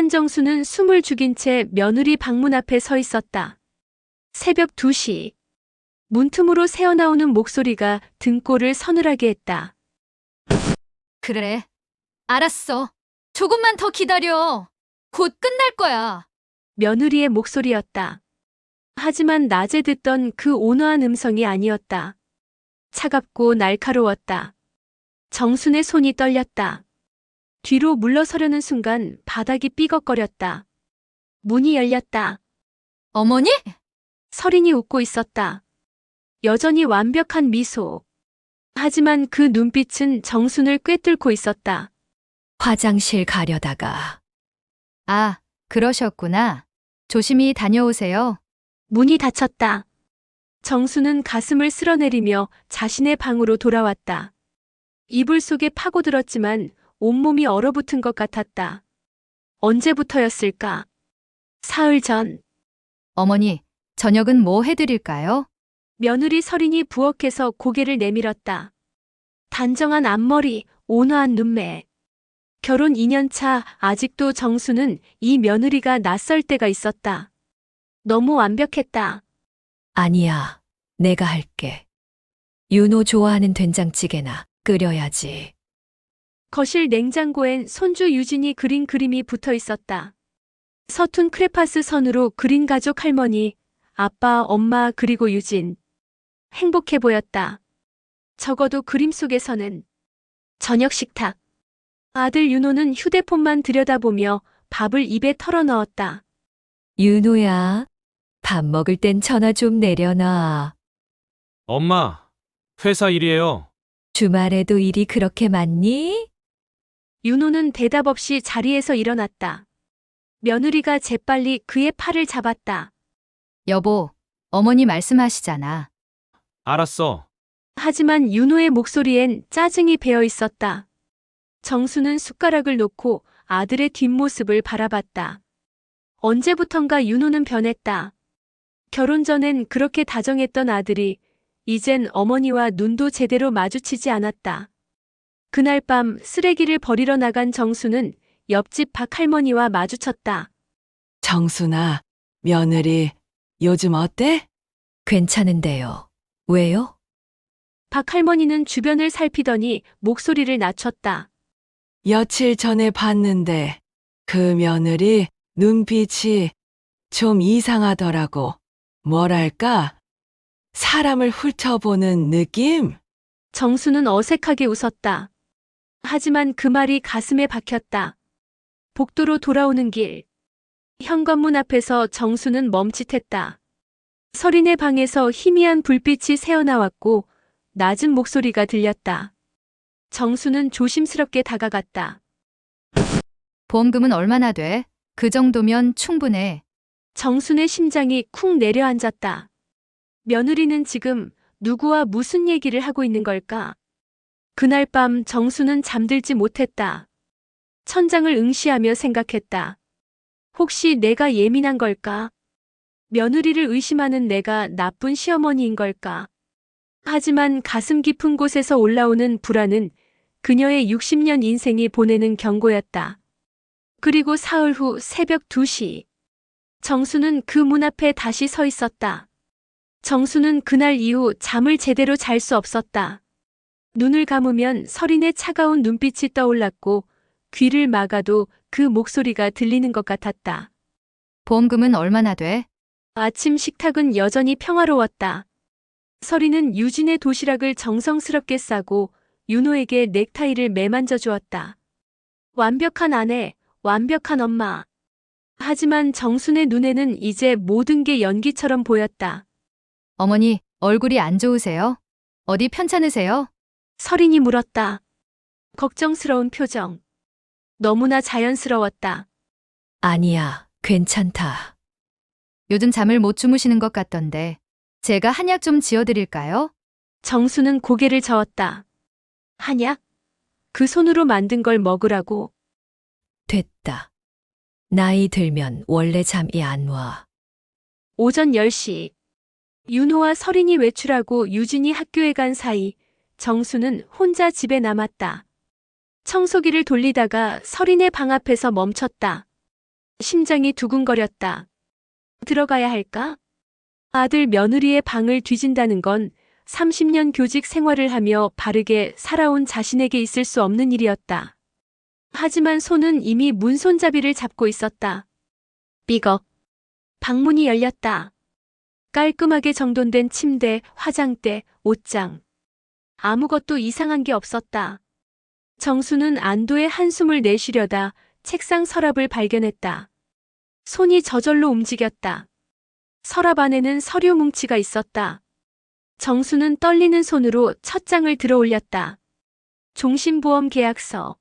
한정수는 숨을 죽인 채 며느리 방문 앞에 서 있었다. 새벽 2시. 문틈으로 새어나오는 목소리가 등골을 서늘하게 했다. 그래. 알았어. 조금만 더 기다려. 곧 끝날 거야. 며느리의 목소리였다. 하지만 낮에 듣던 그 온화한 음성이 아니었다. 차갑고 날카로웠다. 정순의 손이 떨렸다. 뒤로 물러서려는 순간 바닥이 삐걱거렸다. 문이 열렸다. 어머니? 서린이 웃고 있었다. 여전히 완벽한 미소. 하지만 그 눈빛은 정순을 꿰뚫고 있었다. 화장실 가려다가. 아, 그러셨구나. 조심히 다녀오세요. 문이 닫혔다. 정수는 가슴을 쓸어내리며 자신의 방으로 돌아왔다. 이불 속에 파고들었지만 온몸이 얼어붙은 것 같았다. 언제부터였을까? 사흘 전. 어머니, 저녁은 뭐 해드릴까요? 며느리 서린이 부엌에서 고개를 내밀었다. 단정한 앞머리, 온화한 눈매. 결혼 2년차 아직도 정수는 이 며느리가 낯설 때가 있었다. 너무 완벽했다. 아니야, 내가 할게. 윤호 좋아하는 된장찌개나 끓여야지. 거실 냉장고엔 손주 유진이 그린 그림이 붙어 있었다. 서툰 크레파스 선으로 그린 가족 할머니, 아빠, 엄마 그리고 유진. 행복해 보였다. 적어도 그림 속에서는. 저녁 식탁. 아들 윤호는 휴대폰만 들여다보며 밥을 입에 털어넣었다. 윤호야, 밥 먹을 땐 전화 좀 내려놔. 엄마, 회사 일이에요. 주말에도 일이 그렇게 많니? 윤호는 대답 없이 자리에서 일어났다. 며느리가 재빨리 그의 팔을 잡았다. 여보, 어머니 말씀하시잖아. 알았어. 하지만 윤호의 목소리엔 짜증이 배어 있었다. 정수는 숟가락을 놓고 아들의 뒷모습을 바라봤다. 언제부턴가 윤호는 변했다. 결혼 전엔 그렇게 다정했던 아들이 이젠 어머니와 눈도 제대로 마주치지 않았다. 그날 밤 쓰레기를 버리러 나간 정수는 옆집 박 할머니와 마주쳤다. 정순아, 며느리, 요즘 어때? 괜찮은데요. 왜요? 박 할머니는 주변을 살피더니 목소리를 낮췄다. 며칠 전에 봤는데 그 며느리 눈빛이 좀 이상하더라고. 뭐랄까? 사람을 훑어보는 느낌? 정수는 어색하게 웃었다. 하지만 그 말이 가슴에 박혔다. 복도로 돌아오는 길. 현관문 앞에서 정수는 멈칫했다. 서린의 방에서 희미한 불빛이 새어나왔고 낮은 목소리가 들렸다. 정수는 조심스럽게 다가갔다. 보험금은 얼마나 돼? 그 정도면 충분해. 정순의 심장이 쿵 내려앉았다. 며느리는 지금 누구와 무슨 얘기를 하고 있는 걸까? 그날 밤 정수는 잠들지 못했다. 천장을 응시하며 생각했다. 혹시 내가 예민한 걸까? 며느리를 의심하는 내가 나쁜 시어머니인 걸까? 하지만 가슴 깊은 곳에서 올라오는 불안은 그녀의 60년 인생이 보내는 경고였다. 그리고 사흘 후 새벽 2시. 정수는 그 문 앞에 다시 서 있었다. 정수는 그날 이후 잠을 제대로 잘 수 없었다. 눈을 감으면 서린의 차가운 눈빛이 떠올랐고 귀를 막아도 그 목소리가 들리는 것 같았다. 보험금은 얼마나 돼? 아침 식탁은 여전히 평화로웠다. 서린은 유진의 도시락을 정성스럽게 싸고 윤호에게 넥타이를 매만져 주었다. 완벽한 아내, 완벽한 엄마. 하지만 정순의 눈에는 이제 모든 게 연기처럼 보였다. 어머니, 얼굴이 안 좋으세요? 어디 편찮으세요? 서린이 물었다. 걱정스러운 표정. 너무나 자연스러웠다. 아니야, 괜찮다. 요즘 잠을 못 주무시는 것 같던데. 제가 한약 좀 지어드릴까요? 정수는 고개를 저었다. 한약? 그 손으로 만든 걸 먹으라고. 됐다. 나이 들면 원래 잠이 안 와. 오전 10시. 윤호와 서린이 외출하고 유진이 학교에 간 사이 정수는 혼자 집에 남았다. 청소기를 돌리다가 서린의 방 앞에서 멈췄다. 심장이 두근거렸다. 들어가야 할까? 아들 며느리의 방을 뒤진다는 건 30년 교직 생활을 하며 바르게 살아온 자신에게 있을 수 없는 일이었다. 하지만 손은 이미 문손잡이를 잡고 있었다. 삐걱. 방문이 열렸다. 깔끔하게 정돈된 침대, 화장대, 옷장. 아무것도 이상한 게 없었다. 정수는 안도의 한숨을 내쉬려다 책상 서랍을 발견했다. 손이 저절로 움직였다. 서랍 안에는 서류 뭉치가 있었다. 정수는 떨리는 손으로 첫 장을 들어 올렸다. 종신보험 계약서.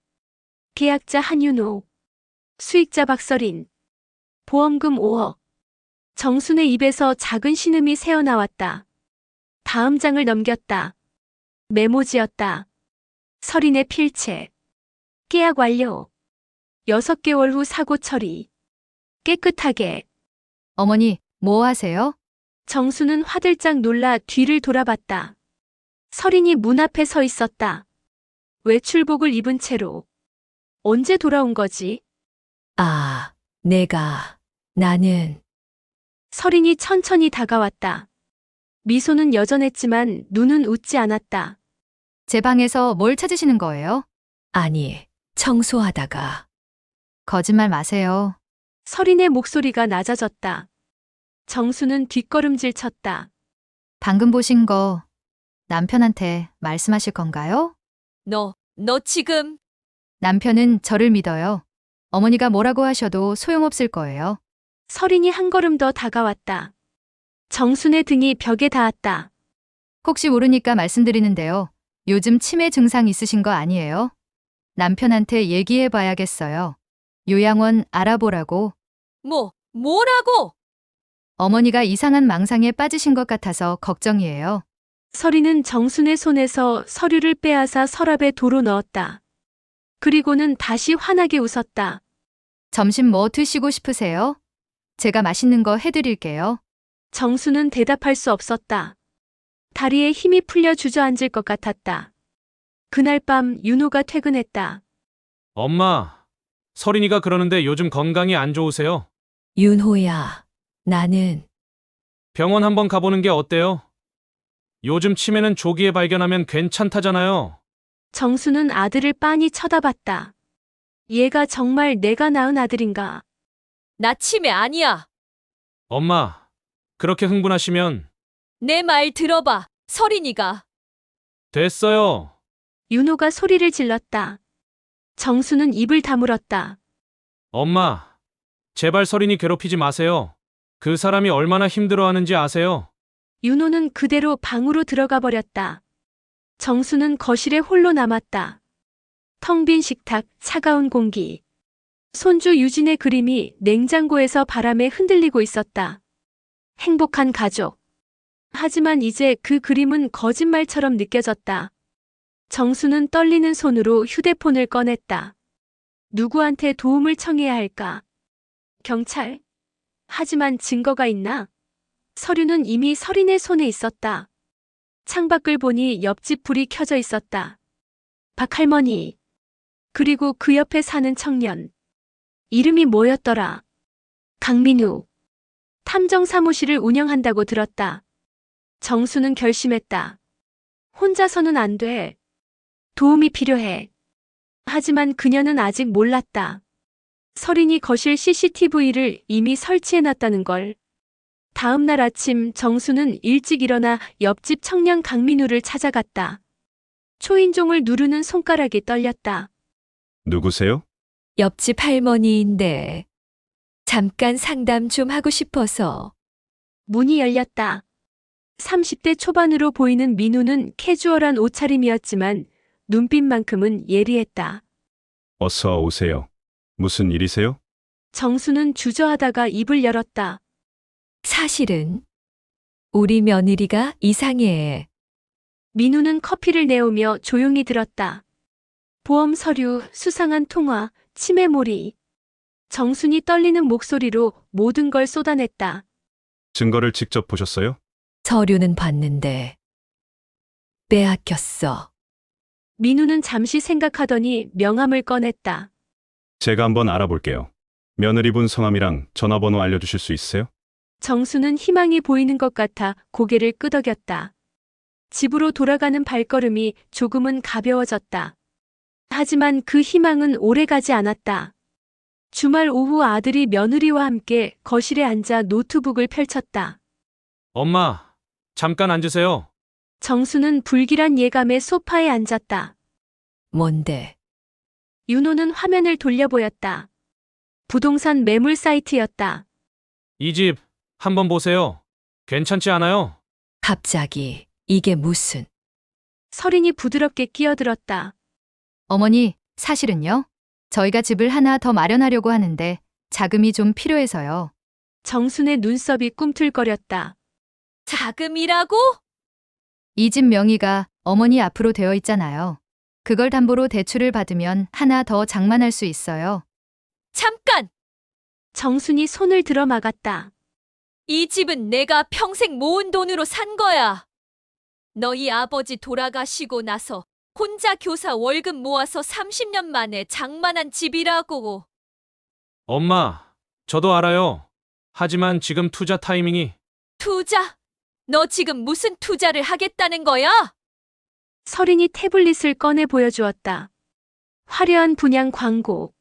계약자 한윤호. 수익자 박서린. 보험금 5억. 정순의 입에서 작은 신음이 새어나왔다. 다음 장을 넘겼다. 메모지였다. 서린의 필체. 계약 완료. 6개월 후 사고 처리. 깨끗하게. 어머니, 뭐 하세요? 정수는 화들짝 놀라 뒤를 돌아봤다. 서린이 문 앞에 서 있었다. 외출복을 입은 채로. 언제 돌아온 거지? 아, 나는 서린이 천천히 다가왔다. 미소는 여전했지만 눈은 웃지 않았다. 제 방에서 뭘 찾으시는 거예요? 아니, 청소하다가 거짓말 마세요. 서린의 목소리가 낮아졌다. 정수는 뒷걸음질 쳤다. 방금 보신 거 남편한테 말씀하실 건가요? 너 지금 남편은 저를 믿어요. 어머니가 뭐라고 하셔도 소용없을 거예요. 서린이 한 걸음 더 다가왔다. 정순의 등이 벽에 닿았다. 혹시 모르니까 말씀드리는데요. 요즘 치매 증상 있으신 거 아니에요? 남편한테 얘기해 봐야겠어요. 요양원 알아보라고. 뭐라고? 어머니가 이상한 망상에 빠지신 것 같아서 걱정이에요. 서린은 정순의 손에서 서류를 빼앗아 서랍에 도로 넣었다. 그리고는 다시 환하게 웃었다. 점심 뭐 드시고 싶으세요? 제가 맛있는 거 해드릴게요. 정수는 대답할 수 없었다. 다리에 힘이 풀려 주저앉을 것 같았다. 그날 밤 윤호가 퇴근했다. 엄마, 서린이가 그러는데 요즘 건강이 안 좋으세요? 윤호야, 나는 병원 한번 가보는 게 어때요? 요즘 치매는 조기에 발견하면 괜찮다잖아요. 정수는 아들을 빤히 쳐다봤다. 얘가 정말 내가 낳은 아들인가? 나 치매 아니야. 엄마, 그렇게 흥분하시면 내 말 들어봐, 서린이가. 됐어요. 윤호가 소리를 질렀다. 정수는 입을 다물었다. 엄마, 제발 서린이 괴롭히지 마세요. 그 사람이 얼마나 힘들어하는지 아세요? 윤호는 그대로 방으로 들어가 버렸다. 정수는 거실에 홀로 남았다. 텅 빈 식탁, 차가운 공기. 손주 유진의 그림이 냉장고에서 바람에 흔들리고 있었다. 행복한 가족. 하지만 이제 그 그림은 거짓말처럼 느껴졌다. 정수는 떨리는 손으로 휴대폰을 꺼냈다. 누구한테 도움을 청해야 할까? 경찰? 하지만 증거가 있나? 서류는 이미 서린의 손에 있었다. 창밖을 보니 옆집 불이 켜져 있었다. 박할머니. 그리고 그 옆에 사는 청년. 이름이 뭐였더라? 강민우. 탐정 사무실을 운영한다고 들었다. 정수는 결심했다. 혼자서는 안 돼. 도움이 필요해. 하지만 그녀는 아직 몰랐다. 서린이 거실 CCTV를 이미 설치해놨다는 걸. 다음 날 아침 정수는 일찍 일어나 옆집 청년 강민우를 찾아갔다. 초인종을 누르는 손가락이 떨렸다. 누구세요? 옆집 할머니인데 잠깐 상담 좀 하고 싶어서. 문이 열렸다. 30대 초반으로 보이는 민우는 캐주얼한 옷차림이었지만 눈빛만큼은 예리했다. 어서 오세요. 무슨 일이세요? 정수는 주저하다가 입을 열었다. 사실은 우리 며느리가 이상해. 민우는 커피를 내오며 조용히 들었다. 보험 서류, 수상한 통화, 치매몰이. 정순이 떨리는 목소리로 모든 걸 쏟아냈다. 증거를 직접 보셨어요? 서류는 봤는데 빼앗겼어. 민우는 잠시 생각하더니 명함을 꺼냈다. 제가 한번 알아볼게요. 며느리분 성함이랑 전화번호 알려주실 수 있으세요? 정수는 희망이 보이는 것 같아 고개를 끄덕였다. 집으로 돌아가는 발걸음이 조금은 가벼워졌다. 하지만 그 희망은 오래가지 않았다. 주말 오후 아들이 며느리와 함께 거실에 앉아 노트북을 펼쳤다. 엄마, 잠깐 앉으세요. 정수는 불길한 예감에 소파에 앉았다. 뭔데? 윤호는 화면을 돌려 보였다. 부동산 매물 사이트였다. 이 집 한번 보세요. 괜찮지 않아요? 갑자기 이게 무슨? 서린이 부드럽게 끼어들었다. 어머니, 사실은요? 저희가 집을 하나 더 마련하려고 하는데 자금이 좀 필요해서요. 정순의 눈썹이 꿈틀거렸다. 자금이라고? 이 집 명의가 어머니 앞으로 되어 있잖아요. 그걸 담보로 대출을 받으면 하나 더 장만할 수 있어요. 잠깐! 정순이 손을 들어 막았다. 이 집은 내가 평생 모은 돈으로 산 거야. 너희 아버지 돌아가시고 나서 혼자 교사 월급 모아서 30년 만에 장만한 집이라고. 엄마, 저도 알아요. 하지만 지금 투자 타이밍이 투자? 너 지금 무슨 투자를 하겠다는 거야? 서린이 태블릿을 꺼내 보여주었다. 화려한 분양 광고.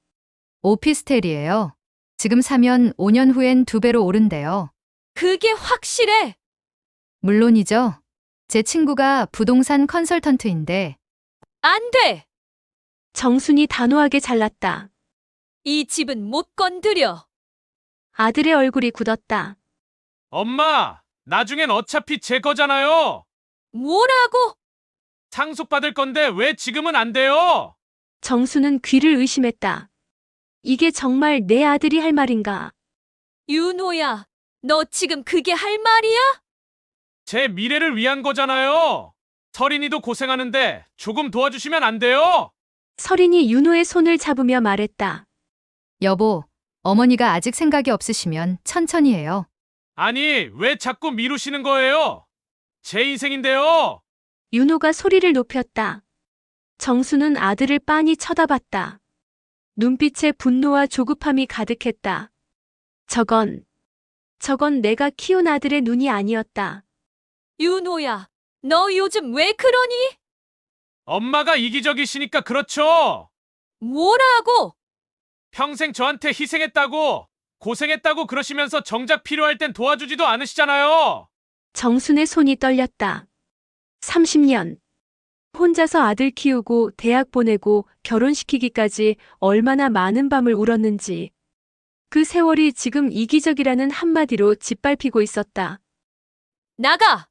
오피스텔이에요. 지금 사면 5년 후엔 2배로 오른대요. 그게 확실해? 물론이죠. 제 친구가 부동산 컨설턴트인데 안 돼! 정순이 단호하게 잘랐다. 이 집은 못 건드려. 아들의 얼굴이 굳었다. 엄마, 나중엔 어차피 제 거잖아요. 뭐라고? 상속받을 건데 왜 지금은 안 돼요? 정수는 귀를 의심했다. 이게 정말 내 아들이 할 말인가? 윤호야, 너 지금 그게 할 말이야? 제 미래를 위한 거잖아요. 서린이도 고생하는데 조금 도와주시면 안 돼요? 서린이 윤호의 손을 잡으며 말했다. 여보, 어머니가 아직 생각이 없으시면 천천히 해요. 아니, 왜 자꾸 미루시는 거예요? 제 인생인데요. 윤호가 소리를 높였다. 정수는 아들을 빤히 쳐다봤다. 눈빛에 분노와 조급함이 가득했다. 저건 내가 키운 아들의 눈이 아니었다. 윤호야, 너 요즘 왜 그러니? 엄마가 이기적이시니까 그렇죠. 뭐라고? 평생 저한테 희생했다고, 고생했다고 그러시면서 정작 필요할 땐 도와주지도 않으시잖아요. 정순의 손이 떨렸다. 30년. 혼자서 아들 키우고 대학 보내고 결혼시키기까지 얼마나 많은 밤을 울었는지. 그 세월이 지금 이기적이라는 한마디로 짓밟히고 있었다. 나가!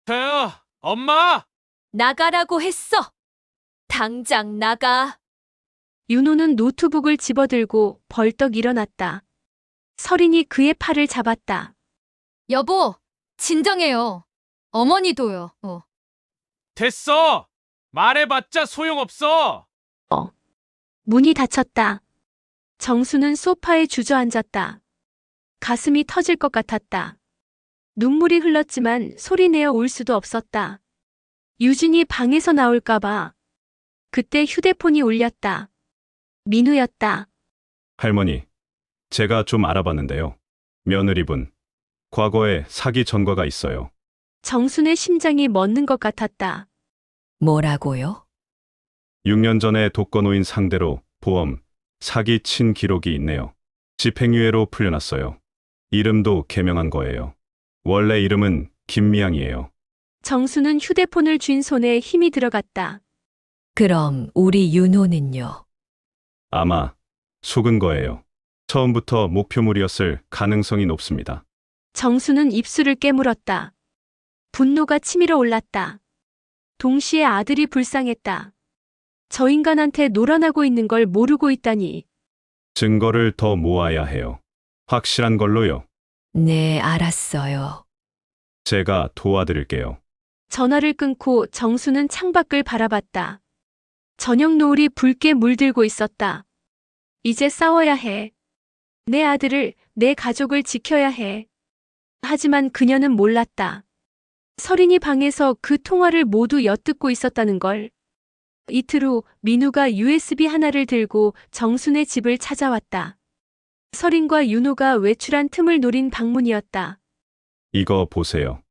저요, 엄마! 나가라고 했어! 당장 나가! 윤호는 노트북을 집어들고 벌떡 일어났다. 서린이 그의 팔을 잡았다. 여보, 진정해요. 어머니도요. 됐어! 말해봤자 소용없어! 문이 닫혔다. 정수는 소파에 주저앉았다. 가슴이 터질 것 같았다. 눈물이 흘렀지만 소리내어 울 수도 없었다. 유진이 방에서 나올까봐. 그때 휴대폰이 울렸다. 민우였다. 할머니, 제가 좀 알아봤는데요. 며느리분, 과거에 사기 전과가 있어요. 정순의 심장이 멎는 것 같았다. 뭐라고요? 6년 전에 독거노인 상대로 보험, 사기 친 기록이 있네요. 집행유예로 풀려났어요. 이름도 개명한 거예요. 원래 이름은 김미양이에요. 정수는 휴대폰을 쥔 손에 힘이 들어갔다. 그럼 우리 윤호는요? 아마 속은 거예요. 처음부터 목표물이었을 가능성이 높습니다. 정수는 입술을 깨물었다. 분노가 치밀어 올랐다. 동시에 아들이 불쌍했다. 저 인간한테 놀아나고 있는 걸 모르고 있다니. 증거를 더 모아야 해요. 확실한 걸로요. 네, 알았어요. 제가 도와드릴게요. 전화를 끊고 정수는 창밖을 바라봤다. 저녁 노을이 붉게 물들고 있었다. 이제 싸워야 해. 내 아들을, 내 가족을 지켜야 해. 하지만 그녀는 몰랐다. 서린이 방에서 그 통화를 모두 엿듣고 있었다는 걸. 이틀 후 민우가 USB 하나를 들고 정순의 집을 찾아왔다. 설인과 윤호가 외출한 틈을 노린 방문이었다. 이거 보세요.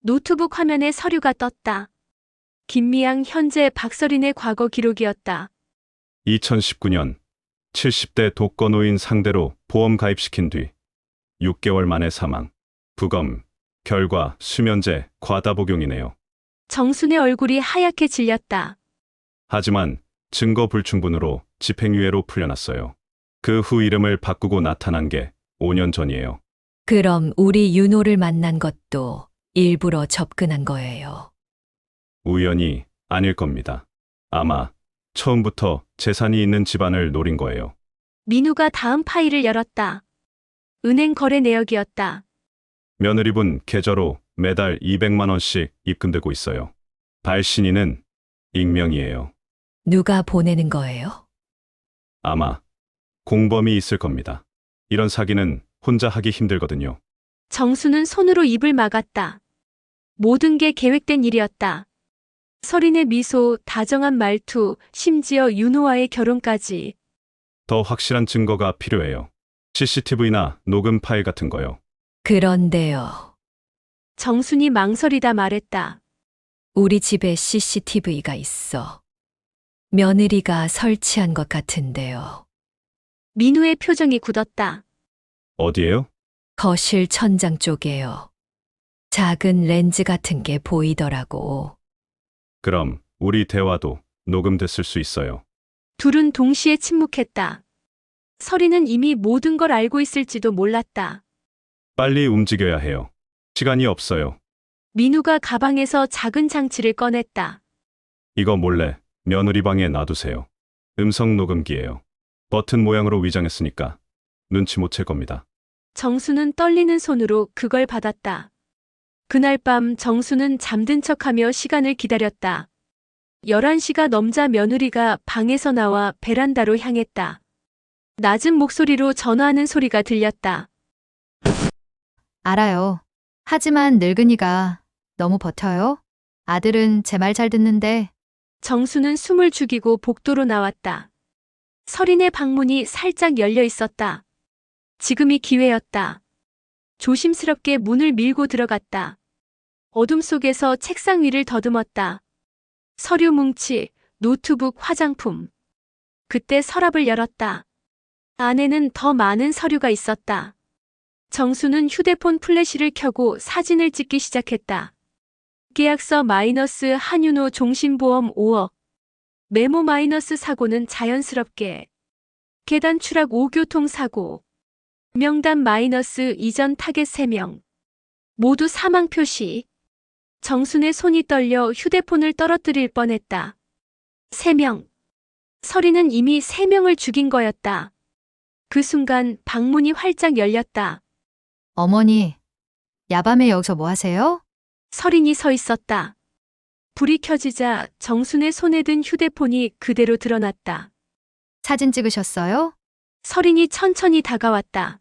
노트북 화면에 서류가 떴다. 김미양 현재 박서린의 과거 기록이었다. 2019년 70대 독거노인 상대로 보험 가입시킨 뒤 6개월 만에 사망. 부검. 결과 수면제 과다 복용이네요. 정순의 얼굴이 하얗게 질렸다. 하지만 증거 불충분으로 집행유예로 풀려났어요. 그 후 이름을 바꾸고 나타난 게 5년 전이에요. 그럼 우리 윤호를 만난 것도 일부러 접근한 거예요. 우연이 아닐 겁니다. 아마 처음부터 재산이 있는 집안을 노린 거예요. 민우가 다음 파일을 열었다. 은행 거래 내역이었다. 며느리분 계좌로 매달 200만 원씩 입금되고 있어요. 발신인은 익명이에요. 누가 보내는 거예요? 아마 공범이 있을 겁니다. 이런 사기는 혼자 하기 힘들거든요. 정수는 손으로 입을 막았다. 모든 게 계획된 일이었다. 설인의 미소, 다정한 말투, 심지어 윤호와의 결혼까지. 더 확실한 증거가 필요해요. CCTV나 녹음 파일 같은 거요. 그런데요. 정순이 망설이다 말했다. 우리 집에 CCTV가 있어. 며느리가 설치한 것 같은데요. 민우의 표정이 굳었다. 어디에요? 거실 천장 쪽에요. 작은 렌즈 같은 게 보이더라고. 그럼 우리 대화도 녹음됐을 수 있어요. 둘은 동시에 침묵했다. 설이는 이미 모든 걸 알고 있을지도 몰랐다. 빨리 움직여야 해요. 시간이 없어요. 민우가 가방에서 작은 장치를 꺼냈다. 이거 몰래 며느리 방에 놔두세요. 음성 녹음기예요. 버튼 모양으로 위장했으니까 눈치 못 챌 겁니다. 정수는 떨리는 손으로 그걸 받았다. 그날 밤 정수는 잠든 척하며 시간을 기다렸다. 11시가 넘자 며느리가 방에서 나와 베란다로 향했다. 낮은 목소리로 전화하는 소리가 들렸다. 알아요. 하지만 늙은이가 너무 버텨요. 아들은 제 말 잘 듣는데 정수는 숨을 죽이고 복도로 나왔다. 설인의 방문이 살짝 열려 있었다. 지금이 기회였다. 조심스럽게 문을 밀고 들어갔다. 어둠 속에서 책상 위를 더듬었다. 서류 뭉치, 노트북, 화장품. 그때 서랍을 열었다. 안에는 더 많은 서류가 있었다. 정수는 휴대폰 플래시를 켜고 사진을 찍기 시작했다. 계약서 마이너스 한윤호 종신보험 5억. 메모 마이너스 사고는 자연스럽게. 계단 추락 5교통 사고. 명단 마이너스 이전 타겟 3명. 모두 사망 표시. 정순의 손이 떨려 휴대폰을 떨어뜨릴 뻔했다. 3명. 설이는 이미 3명을 죽인 거였다. 그 순간 방문이 활짝 열렸다. 어머니, 야밤에 여기서 뭐 하세요? 설인이 서 있었다. 불이 켜지자 정순의 손에 든 휴대폰이 그대로 드러났다. 사진 찍으셨어요? 설인이 천천히 다가왔다.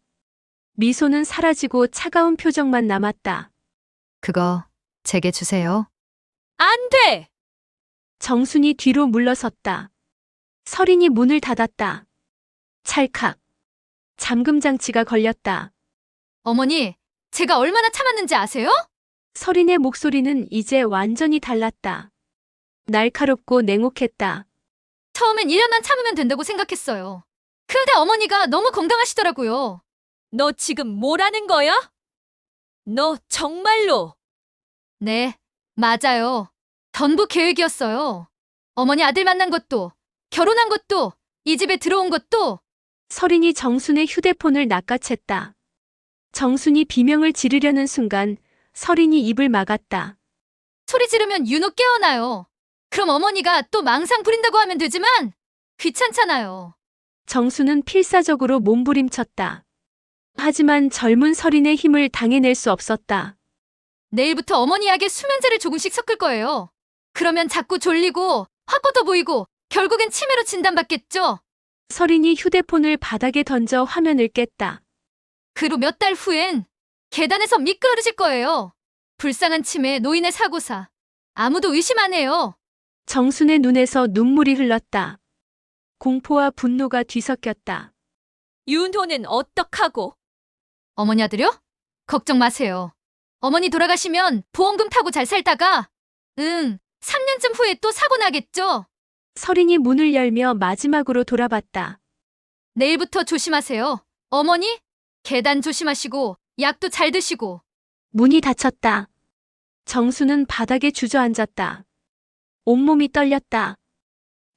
미소는 사라지고 차가운 표정만 남았다. 그거 제게 주세요. 안 돼! 정순이 뒤로 물러섰다. 설인이 문을 닫았다. 찰칵. 잠금 장치가 걸렸다. 어머니, 제가 얼마나 참았는지 아세요? 설인의 목소리는 이제 완전히 달랐다. 날카롭고 냉혹했다. 처음엔 1년만 참으면 된다고 생각했어요. 근데 어머니가 너무 건강하시더라고요. 너 지금 뭐라는 거야? 너 정말로? 네, 맞아요. 전부 계획이었어요. 어머니 아들 만난 것도, 결혼한 것도, 이 집에 들어온 것도. 설인이 정순의 휴대폰을 낚아챘다. 정순이 비명을 지르려는 순간 설인이 입을 막았다. 소리 지르면 윤호 깨어나요. 그럼 어머니가 또 망상 부린다고 하면 되지만 귀찮잖아요. 정수는 필사적으로 몸부림쳤다. 하지만 젊은 설인의 힘을 당해낼 수 없었다. 내일부터 어머니 약에 수면제를 조금씩 섞을 거예요. 그러면 자꾸 졸리고 확 뻗어 보이고 결국엔 치매로 진단받겠죠? 설인이 휴대폰을 바닥에 던져 화면을 깼다. 그로 몇 달 후엔 계단에서 미끄러지실 거예요. 불쌍한 치매, 노인의 사고사. 아무도 의심 안 해요. 정순의 눈에서 눈물이 흘렀다. 공포와 분노가 뒤섞였다. 윤호는 어떡하고? 어머니 아들요? 걱정 마세요. 어머니 돌아가시면 보험금 타고 잘 살다가 3년쯤 후에 또 사고 나겠죠? 설인이 문을 열며 마지막으로 돌아봤다. 내일부터 조심하세요. 어머니, 계단 조심하시고 약도 잘 드시고. 문이 닫혔다. 정수는 바닥에 주저앉았다. 온몸이 떨렸다.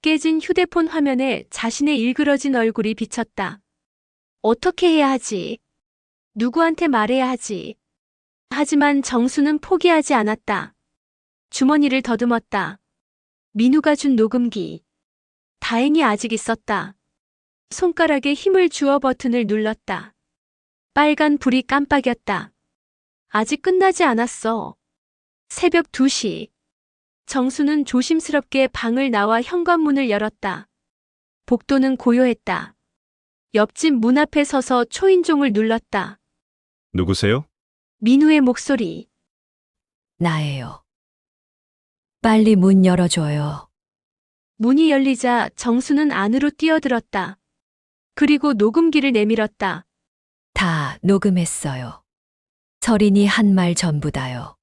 깨진 휴대폰 화면에 자신의 일그러진 얼굴이 비쳤다. 어떻게 해야 하지? 누구한테 말해야 하지? 하지만 정수는 포기하지 않았다. 주머니를 더듬었다. 민우가 준 녹음기. 다행히 아직 있었다. 손가락에 힘을 주어 버튼을 눌렀다. 빨간 불이 깜빡였다. 아직 끝나지 않았어. 새벽 2시. 정수는 조심스럽게 방을 나와 현관문을 열었다. 복도는 고요했다. 옆집 문 앞에 서서 초인종을 눌렀다. 누구세요? 민우의 목소리. 나예요. 빨리 문 열어줘요. 문이 열리자 정수는 안으로 뛰어들었다. 그리고 녹음기를 내밀었다. 다 녹음했어요. 설인이 한 말 전부 다요.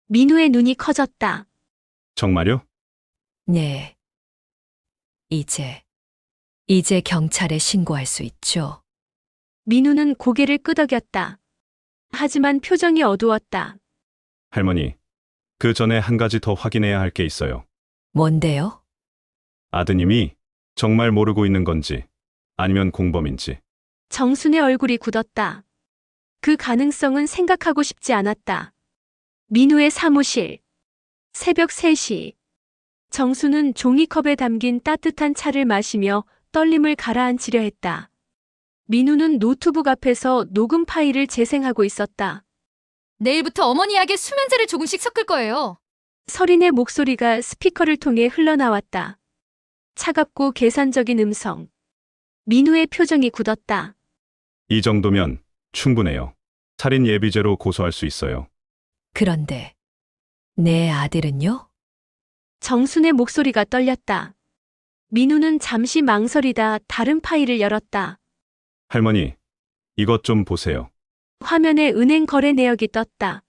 민우의 눈이 커졌다. 정말요? 네. 이제 경찰에 신고할 수 있죠. 민우는 고개를 끄덕였다. 하지만 표정이 어두웠다. 할머니, 그 전에 한 가지 더 확인해야 할 게 있어요. 뭔데요? 아드님이 정말 모르고 있는 건지 아니면 공범인지. 정순의 얼굴이 굳었다. 그 가능성은 생각하고 싶지 않았다. 민우의 사무실. 새벽 3시. 정수는 종이컵에 담긴 따뜻한 차를 마시며 떨림을 가라앉히려 했다. 민우는 노트북 앞에서 녹음 파일을 재생하고 있었다. 내일부터 어머니에게 수면제를 조금씩 섞을 거예요. 설인의 목소리가 스피커를 통해 흘러나왔다. 차갑고 계산적인 음성. 민우의 표정이 굳었다. 이 정도면 충분해요. 살인 예비죄로 고소할 수 있어요. 그런데 내 아들은요? 정순의 목소리가 떨렸다. 민우는 잠시 망설이다 다른 파일을 열었다. 할머니, 이것 좀 보세요. 화면에 은행 거래 내역이 떴다.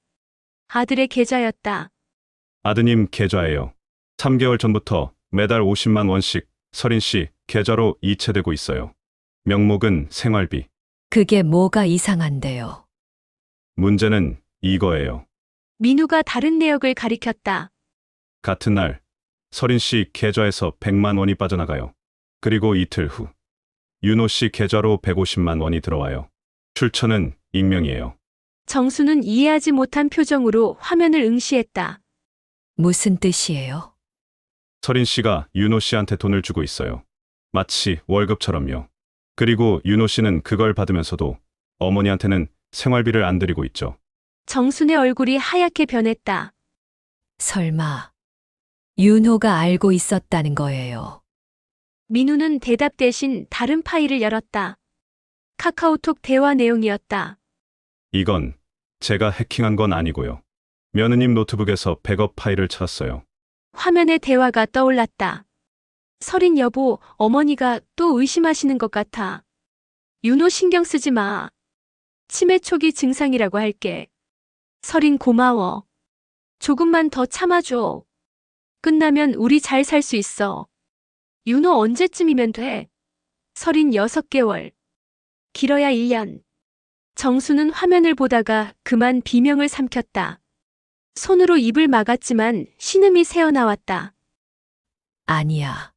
아들의 계좌였다. 아드님 계좌예요. 3개월 전부터 매달 50만 원씩 설인 씨 계좌로 이체되고 있어요. 명목은 생활비. 그게 뭐가 이상한데요? 문제는 이거예요. 민우가 다른 내역을 가리켰다. 같은 날 설인 씨 계좌에서 100만 원이 빠져나가요. 그리고 이틀 후 윤호 씨 계좌로 150만 원이 들어와요. 출처는 익명이에요. 정수는 이해하지 못한 표정으로 화면을 응시했다. 무슨 뜻이에요? 설인 씨가 윤호 씨한테 돈을 주고 있어요. 마치 월급처럼요. 그리고 윤호 씨는 그걸 받으면서도 어머니한테는 생활비를 안 드리고 있죠. 정순의 얼굴이 하얗게 변했다. 설마 윤호가 알고 있었다는 거예요. 민우는 대답 대신 다른 파일을 열었다. 카카오톡 대화 내용이었다. 이건 제가 해킹한 건 아니고요. 며느님 노트북에서 백업 파일을 찾았어요. 화면에 대화가 떠올랐다. 설인 여보, 어머니가 또 의심하시는 것 같아. 윤호 신경 쓰지 마. 치매 초기 증상이라고 할게. 설인 고마워. 조금만 더 참아줘. 끝나면 우리 잘 살 수 있어. 윤호 언제쯤이면 돼? 설인 6개월. 길어야 1년. 정수는 화면을 보다가 그만 비명을 삼켰다. 손으로 입을 막았지만 신음이 새어나왔다. 아니야.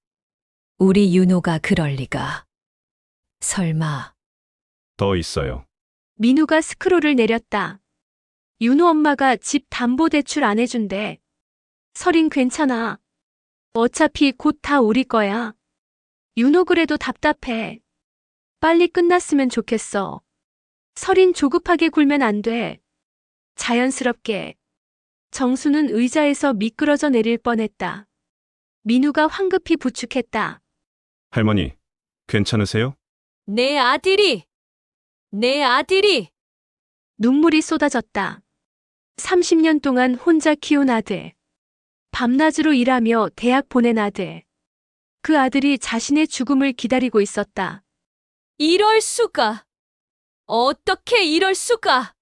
우리 윤호가 그럴 리가. 설마 더 있어요. 민우가 스크롤을 내렸다. 윤호 엄마가 집 담보대출 안 해준대. 설인 괜찮아. 어차피 곧 다 우리 거야. 윤호 그래도 답답해. 빨리 끝났으면 좋겠어. 설인 조급하게 굴면 안 돼. 자연스럽게. 정수는 의자에서 미끄러져 내릴 뻔했다. 민우가 황급히 부축했다. 할머니, 괜찮으세요? 내 아들이! 눈물이 쏟아졌다. 30년 동안 혼자 키운 아들. 밤낮으로 일하며 대학 보낸 아들. 그 아들이 자신의 죽음을 기다리고 있었다. 이럴 수가. 어떻게 이럴 수가.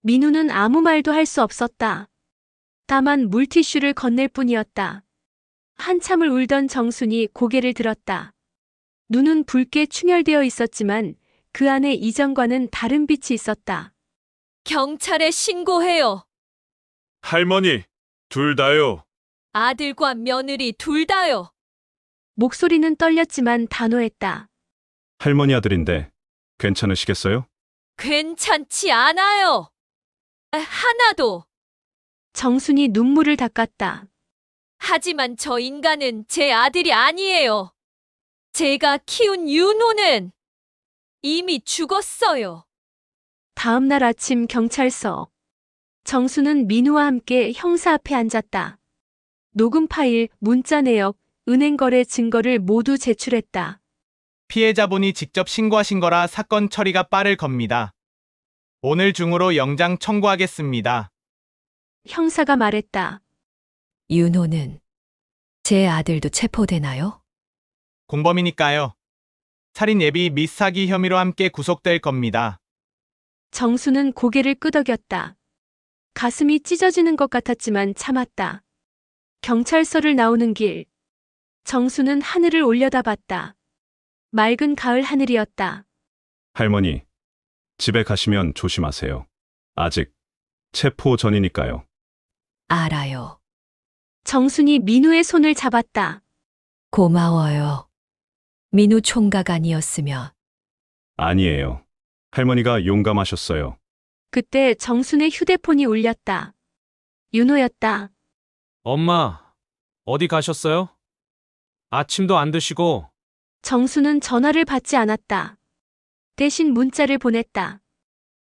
민우는 아무 말도 할 수 없었다. 다만 물티슈를 건넬 뿐이었다. 한참을 울던 정순이 고개를 들었다. 눈은 붉게 충혈되어 있었지만 그 안에 이전과는 다른 빛이 있었다. 경찰에 신고해요. 할머니, 둘 다요. 아들과 며느리 둘 다요. 목소리는 떨렸지만 단호했다. 할머니 아들인데 괜찮으시겠어요? 괜찮지 않아요. 하나도. 정순이 눈물을 닦았다. 하지만 저 인간은 제 아들이 아니에요. 제가 키운 윤호는 이미 죽었어요. 다음 날 아침 경찰서. 정수는 민우와 함께 형사 앞에 앉았다. 녹음 파일, 문자 내역, 은행 거래 증거를 모두 제출했다. 피해자분이 직접 신고하신 거라 사건 처리가 빠를 겁니다. 오늘 중으로 영장 청구하겠습니다. 형사가 말했다. 윤호는 제 아들도 체포되나요? 공범이니까요. 살인 예비 및 사기 혐의로 함께 구속될 겁니다. 정수는 고개를 끄덕였다. 가슴이 찢어지는 것 같았지만 참았다. 경찰서를 나오는 길. 정수는 하늘을 올려다봤다. 맑은 가을 하늘이었다. 할머니, 집에 가시면 조심하세요. 아직 체포 전이니까요. 알아요. 정순이 민우의 손을 잡았다. 고마워요. 민우 총각 아니었으면 아니에요. 할머니가 용감하셨어요. 그때 정순의 휴대폰이 울렸다. 윤호였다. 엄마, 어디 가셨어요? 아침도 안 드시고. 정수는 전화를 받지 않았다. 대신 문자를 보냈다.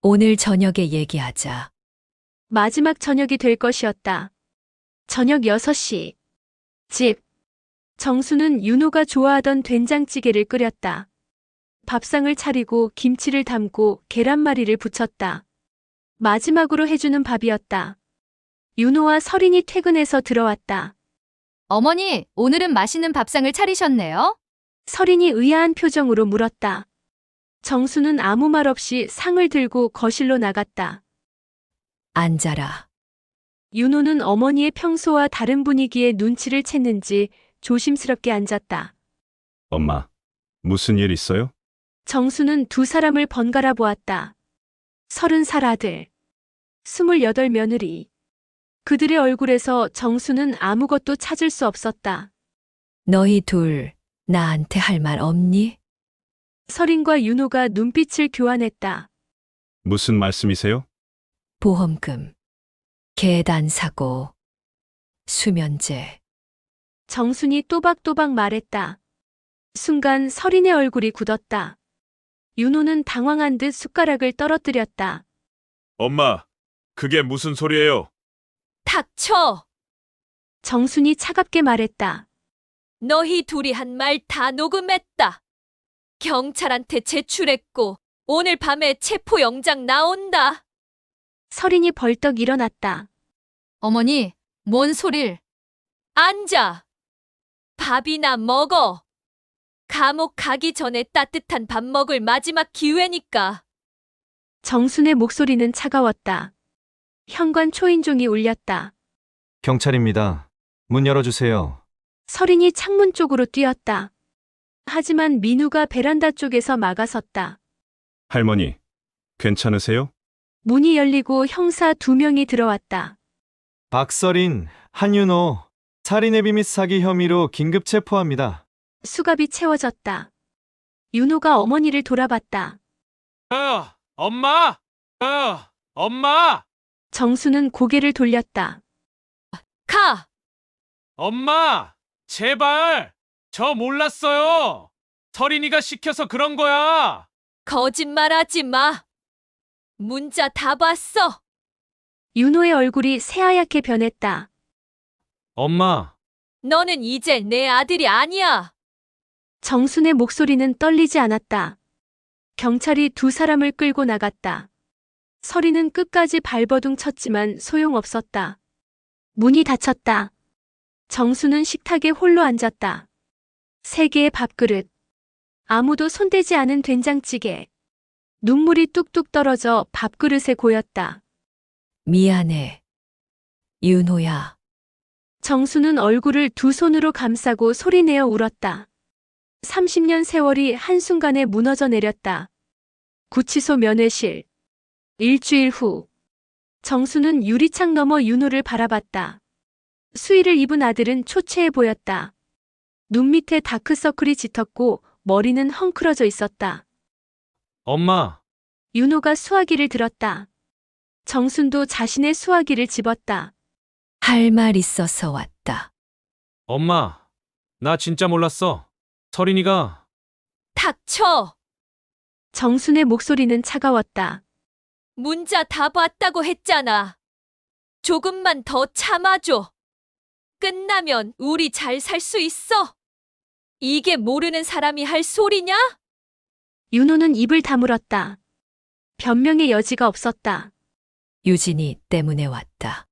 오늘 저녁에 얘기하자. 마지막 저녁이 될 것이었다. 저녁 6시. 집. 정수는 윤호가 좋아하던 된장찌개를 끓였다. 밥상을 차리고 김치를 담고 계란말이를 부쳤다. 마지막으로 해주는 밥이었다. 윤호와 설인이 퇴근해서 들어왔다. 어머니, 오늘은 맛있는 밥상을 차리셨네요. 설인이 의아한 표정으로 물었다. 정수는 아무 말 없이 상을 들고 거실로 나갔다. 앉아라. 윤호는 어머니의 평소와 다른 분위기에 눈치를 챘는지 조심스럽게 앉았다. 엄마, 무슨 일 있어요? 정수는 두 사람을 번갈아 보았다. 30살 아들, 28 며느리. 그들의 얼굴에서 정수는 아무것도 찾을 수 없었다. 너희 둘 나한테 할 말 없니? 설인과 윤호가 눈빛을 교환했다. 무슨 말씀이세요? 보험금, 계단 사고, 수면제. 정순이 또박또박 말했다. 순간 설인의 얼굴이 굳었다. 윤호는 당황한 듯 숟가락을 떨어뜨렸다. 엄마, 그게 무슨 소리예요? 닥쳐! 정순이 차갑게 말했다. 너희 둘이 한 말 다 녹음했다. 경찰한테 제출했고 오늘 밤에 체포영장 나온다. 설인이 벌떡 일어났다. 어머니, 뭔 소릴? 앉아. 밥이나 먹어. 감옥 가기 전에 따뜻한 밥 먹을 마지막 기회니까. 정순의 목소리는 차가웠다. 현관 초인종이 울렸다. 경찰입니다. 문 열어주세요. 설인이 창문 쪽으로 뛰었다. 하지만 민우가 베란다 쪽에서 막아섰다. 할머니, 괜찮으세요? 문이 열리고 형사 2명이 들어왔다. 박서린, 한윤호, 살인의 및 사기 혐의로 긴급 체포합니다. 수갑이 채워졌다. 윤호가 어머니를 돌아봤다. 엄마! 엄마! 정수는 고개를 돌렸다. 가! 엄마! 제발! 저 몰랐어요! 설인이가 시켜서 그런 거야! 거짓말하지 마. 문자 다 봤어. 윤호의 얼굴이 새하얗게 변했다. 엄마, 너는 이제 내 아들이 아니야. 정순의 목소리는 떨리지 않았다. 경찰이 두 사람을 끌고 나갔다. 설이는 끝까지 발버둥 쳤지만 소용없었다. 문이 닫혔다. 정수는 식탁에 홀로 앉았다. 3개의 밥그릇. 아무도 손대지 않은 된장찌개. 눈물이 뚝뚝 떨어져 밥그릇에 고였다. 미안해. 윤호야. 정수는 얼굴을 두 손으로 감싸고 소리내어 울었다. 30년 세월이 한순간에 무너져 내렸다. 구치소 면회실. 일주일 후. 정수는 유리창 너머 윤호를 바라봤다. 수의를 입은 아들은 초췌해 보였다. 눈 밑에 다크서클이 짙었고 머리는 헝클어져 있었다. 엄마, 윤호가 수화기를 들었다. 정순도 자신의 수화기를 집었다. 할 말 있어서 왔다. 엄마, 나 진짜 몰랐어. 서린이가 닥쳐! 정순의 목소리는 차가웠다. 문자 다 봤다고 했잖아. 조금만 더 참아줘. 끝나면 우리 잘 살 수 있어. 이게 모르는 사람이 할 소리냐? 윤호는 입을 다물었다. 변명의 여지가 없었다. 유진이 때문에 왔다.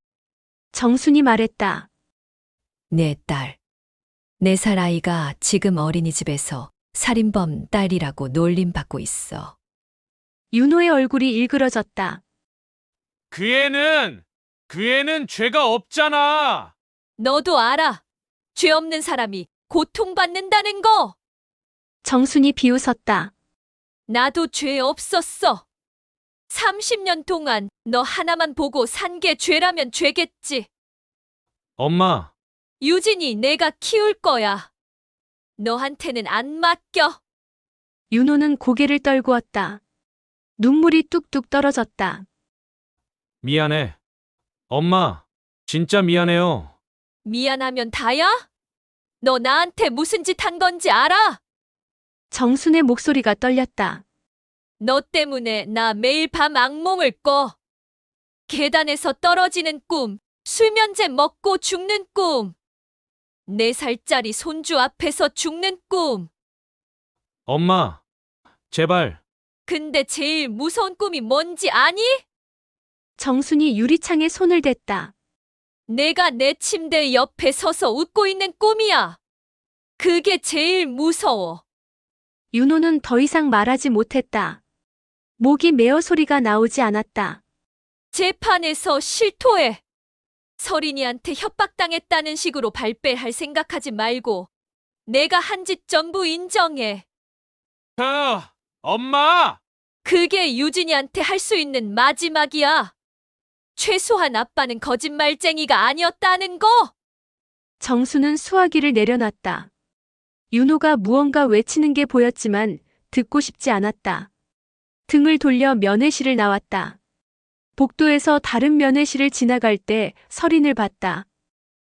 정순이 말했다. 내 딸. 4살 아이가 지금 어린이집에서 살인범 딸이라고 놀림받고 있어. 윤호의 얼굴이 일그러졌다. 그 애는 죄가 없잖아. 너도 알아. 죄 없는 사람이 고통받는다는 거. 정순이 비웃었다. 나도 죄 없었어. 30년 동안 너 하나만 보고 산 게 죄라면 죄겠지. 엄마, 유진이 내가 키울 거야. 너한테는 안 맡겨. 윤호는 고개를 떨구었다. 눈물이 뚝뚝 떨어졌다. 미안해. 엄마, 진짜 미안해요. 미안하면 다야? 너 나한테 무슨 짓 한 건지 알아? 정순의 목소리가 떨렸다. 너 때문에 나 매일 밤 악몽을 꿔. 계단에서 떨어지는 꿈, 수면제 먹고 죽는 꿈. 4살짜리 손주 앞에서 죽는 꿈. 엄마, 제발. 근데 제일 무서운 꿈이 뭔지 아니? 정순이 유리창에 손을 댔다. 내가 내 침대 옆에 서서 웃고 있는 꿈이야. 그게 제일 무서워. 윤호는 더 이상 말하지 못했다. 목이 메어 소리가 나오지 않았다. 재판에서 실토해. 서린이한테 협박당했다는 식으로 발뺌할 생각하지 말고 내가 한 짓 전부 인정해. 엄마! 그게 유진이한테 할 수 있는 마지막이야. 최소한 아빠는 거짓말쟁이가 아니었다는 거. 정수는 수화기를 내려놨다. 윤호가 무언가 외치는 게 보였지만 듣고 싶지 않았다. 등을 돌려 면회실을 나왔다. 복도에서 다른 면회실을 지나갈 때 서린을 봤다.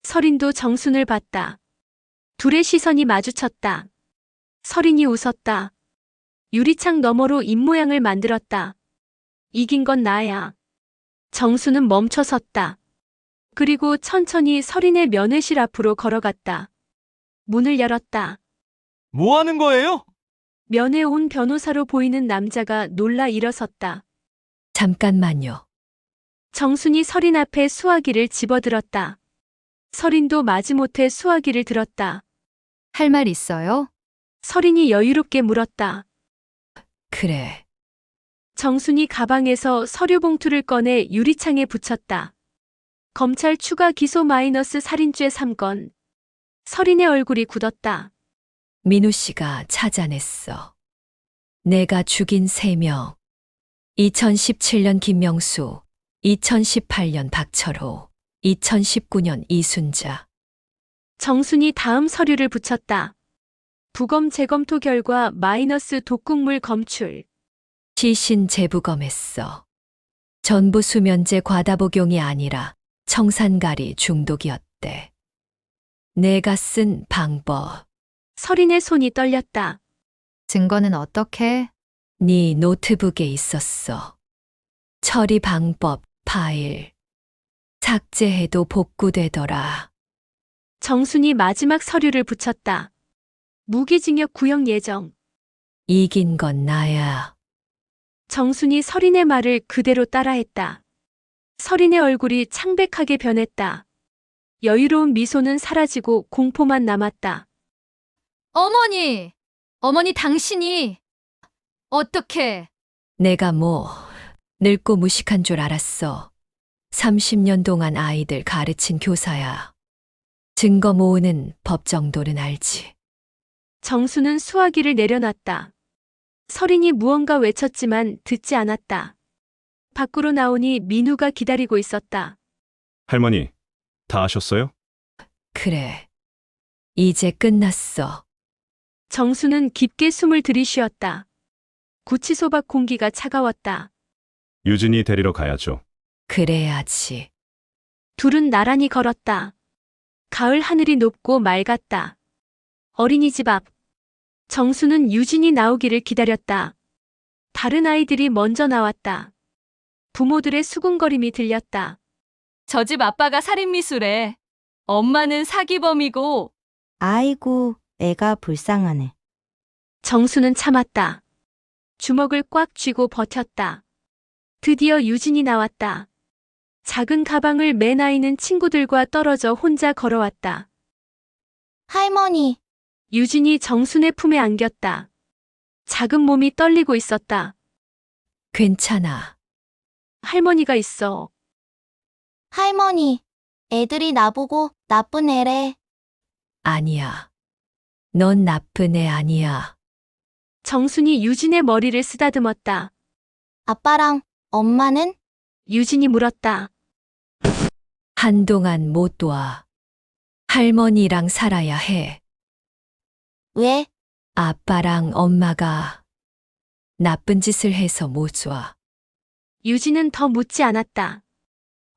서린도 정순을 봤다. 둘의 시선이 마주쳤다. 서린이 웃었다. 유리창 너머로 입모양을 만들었다. 이긴 건 나야. 정수는 멈춰 섰다. 그리고 천천히 서린의 면회실 앞으로 걸어갔다. 문을 열었다. 뭐 하는 거예요? 면회 온 변호사로 보이는 남자가 놀라 일어섰다. 잠깐만요. 정순이 서린 앞에 수화기를 집어들었다. 서린도 마지못해 수화기를 들었다. 할 말 있어요? 서린이 여유롭게 물었다. 그래. 정순이 가방에서 서류 봉투를 꺼내 유리창에 붙였다. 검찰 추가 기소 마이너스 살인죄 3건. 서린의 얼굴이 굳었다. 민우 씨가 찾아냈어. 내가 죽인 3명. 2017년 김명수, 2018년 박철호, 2019년 이순자. 정순이 다음 서류를 붙였다. 부검 재검토 결과 마이너스 독극물 검출. 시신 재부검했어. 전부 수면제 과다 복용이 아니라 청산가리 중독이었대. 내가 쓴 방법. 서린의 손이 떨렸다. 증거는 어떻게? 네 노트북에 있었어. 처리 방법 파일. 삭제해도 복구되더라. 정순이 마지막 서류를 붙였다. 무기징역 구형 예정. 이긴 건 나야. 정순이 서린의 말을 그대로 따라했다. 서린의 얼굴이 창백하게 변했다. 여유로운 미소는 사라지고 공포만 남았다. 어머니! 어머니 당신이 어떻게 내가 뭐 늙고 무식한 줄 알았어. 30년 동안 아이들 가르친 교사야. 증거 모으는 법 정도는 알지. 정수는 수화기를 내려놨다. 설인이 무언가 외쳤지만 듣지 않았다. 밖으로 나오니 민우가 기다리고 있었다. 할머니, 다 아셨어요? 그래. 이제 끝났어. 정수는 깊게 숨을 들이쉬었다. 구치소 밖 공기가 차가웠다. 유진이 데리러 가야죠. 그래야지. 둘은 나란히 걸었다. 가을 하늘이 높고 맑았다. 어린이집 앞. 정수는 유진이 나오기를 기다렸다. 다른 아이들이 먼저 나왔다. 부모들의 수군거림이 들렸다. 저 집 아빠가 살인미수래. 엄마는 사기범이고. 아이고, 애가 불쌍하네. 정수는 참았다. 주먹을 꽉 쥐고 버텼다. 드디어 유진이 나왔다. 작은 가방을 맨 아이는 친구들과 떨어져 혼자 걸어왔다. 할머니, 유진이 정순의 품에 안겼다. 작은 몸이 떨리고 있었다. 괜찮아. 할머니가 있어. 할머니, 애들이 나보고 나쁜 애래. 아니야. 넌 나쁜 애 아니야. 정순이 유진의 머리를 쓰다듬었다. 아빠랑 엄마는? 유진이 물었다. 한동안 못 와. 할머니랑 살아야 해. 왜? 아빠랑 엄마가 나쁜 짓을 해서 못 와. 유진은 더 묻지 않았다.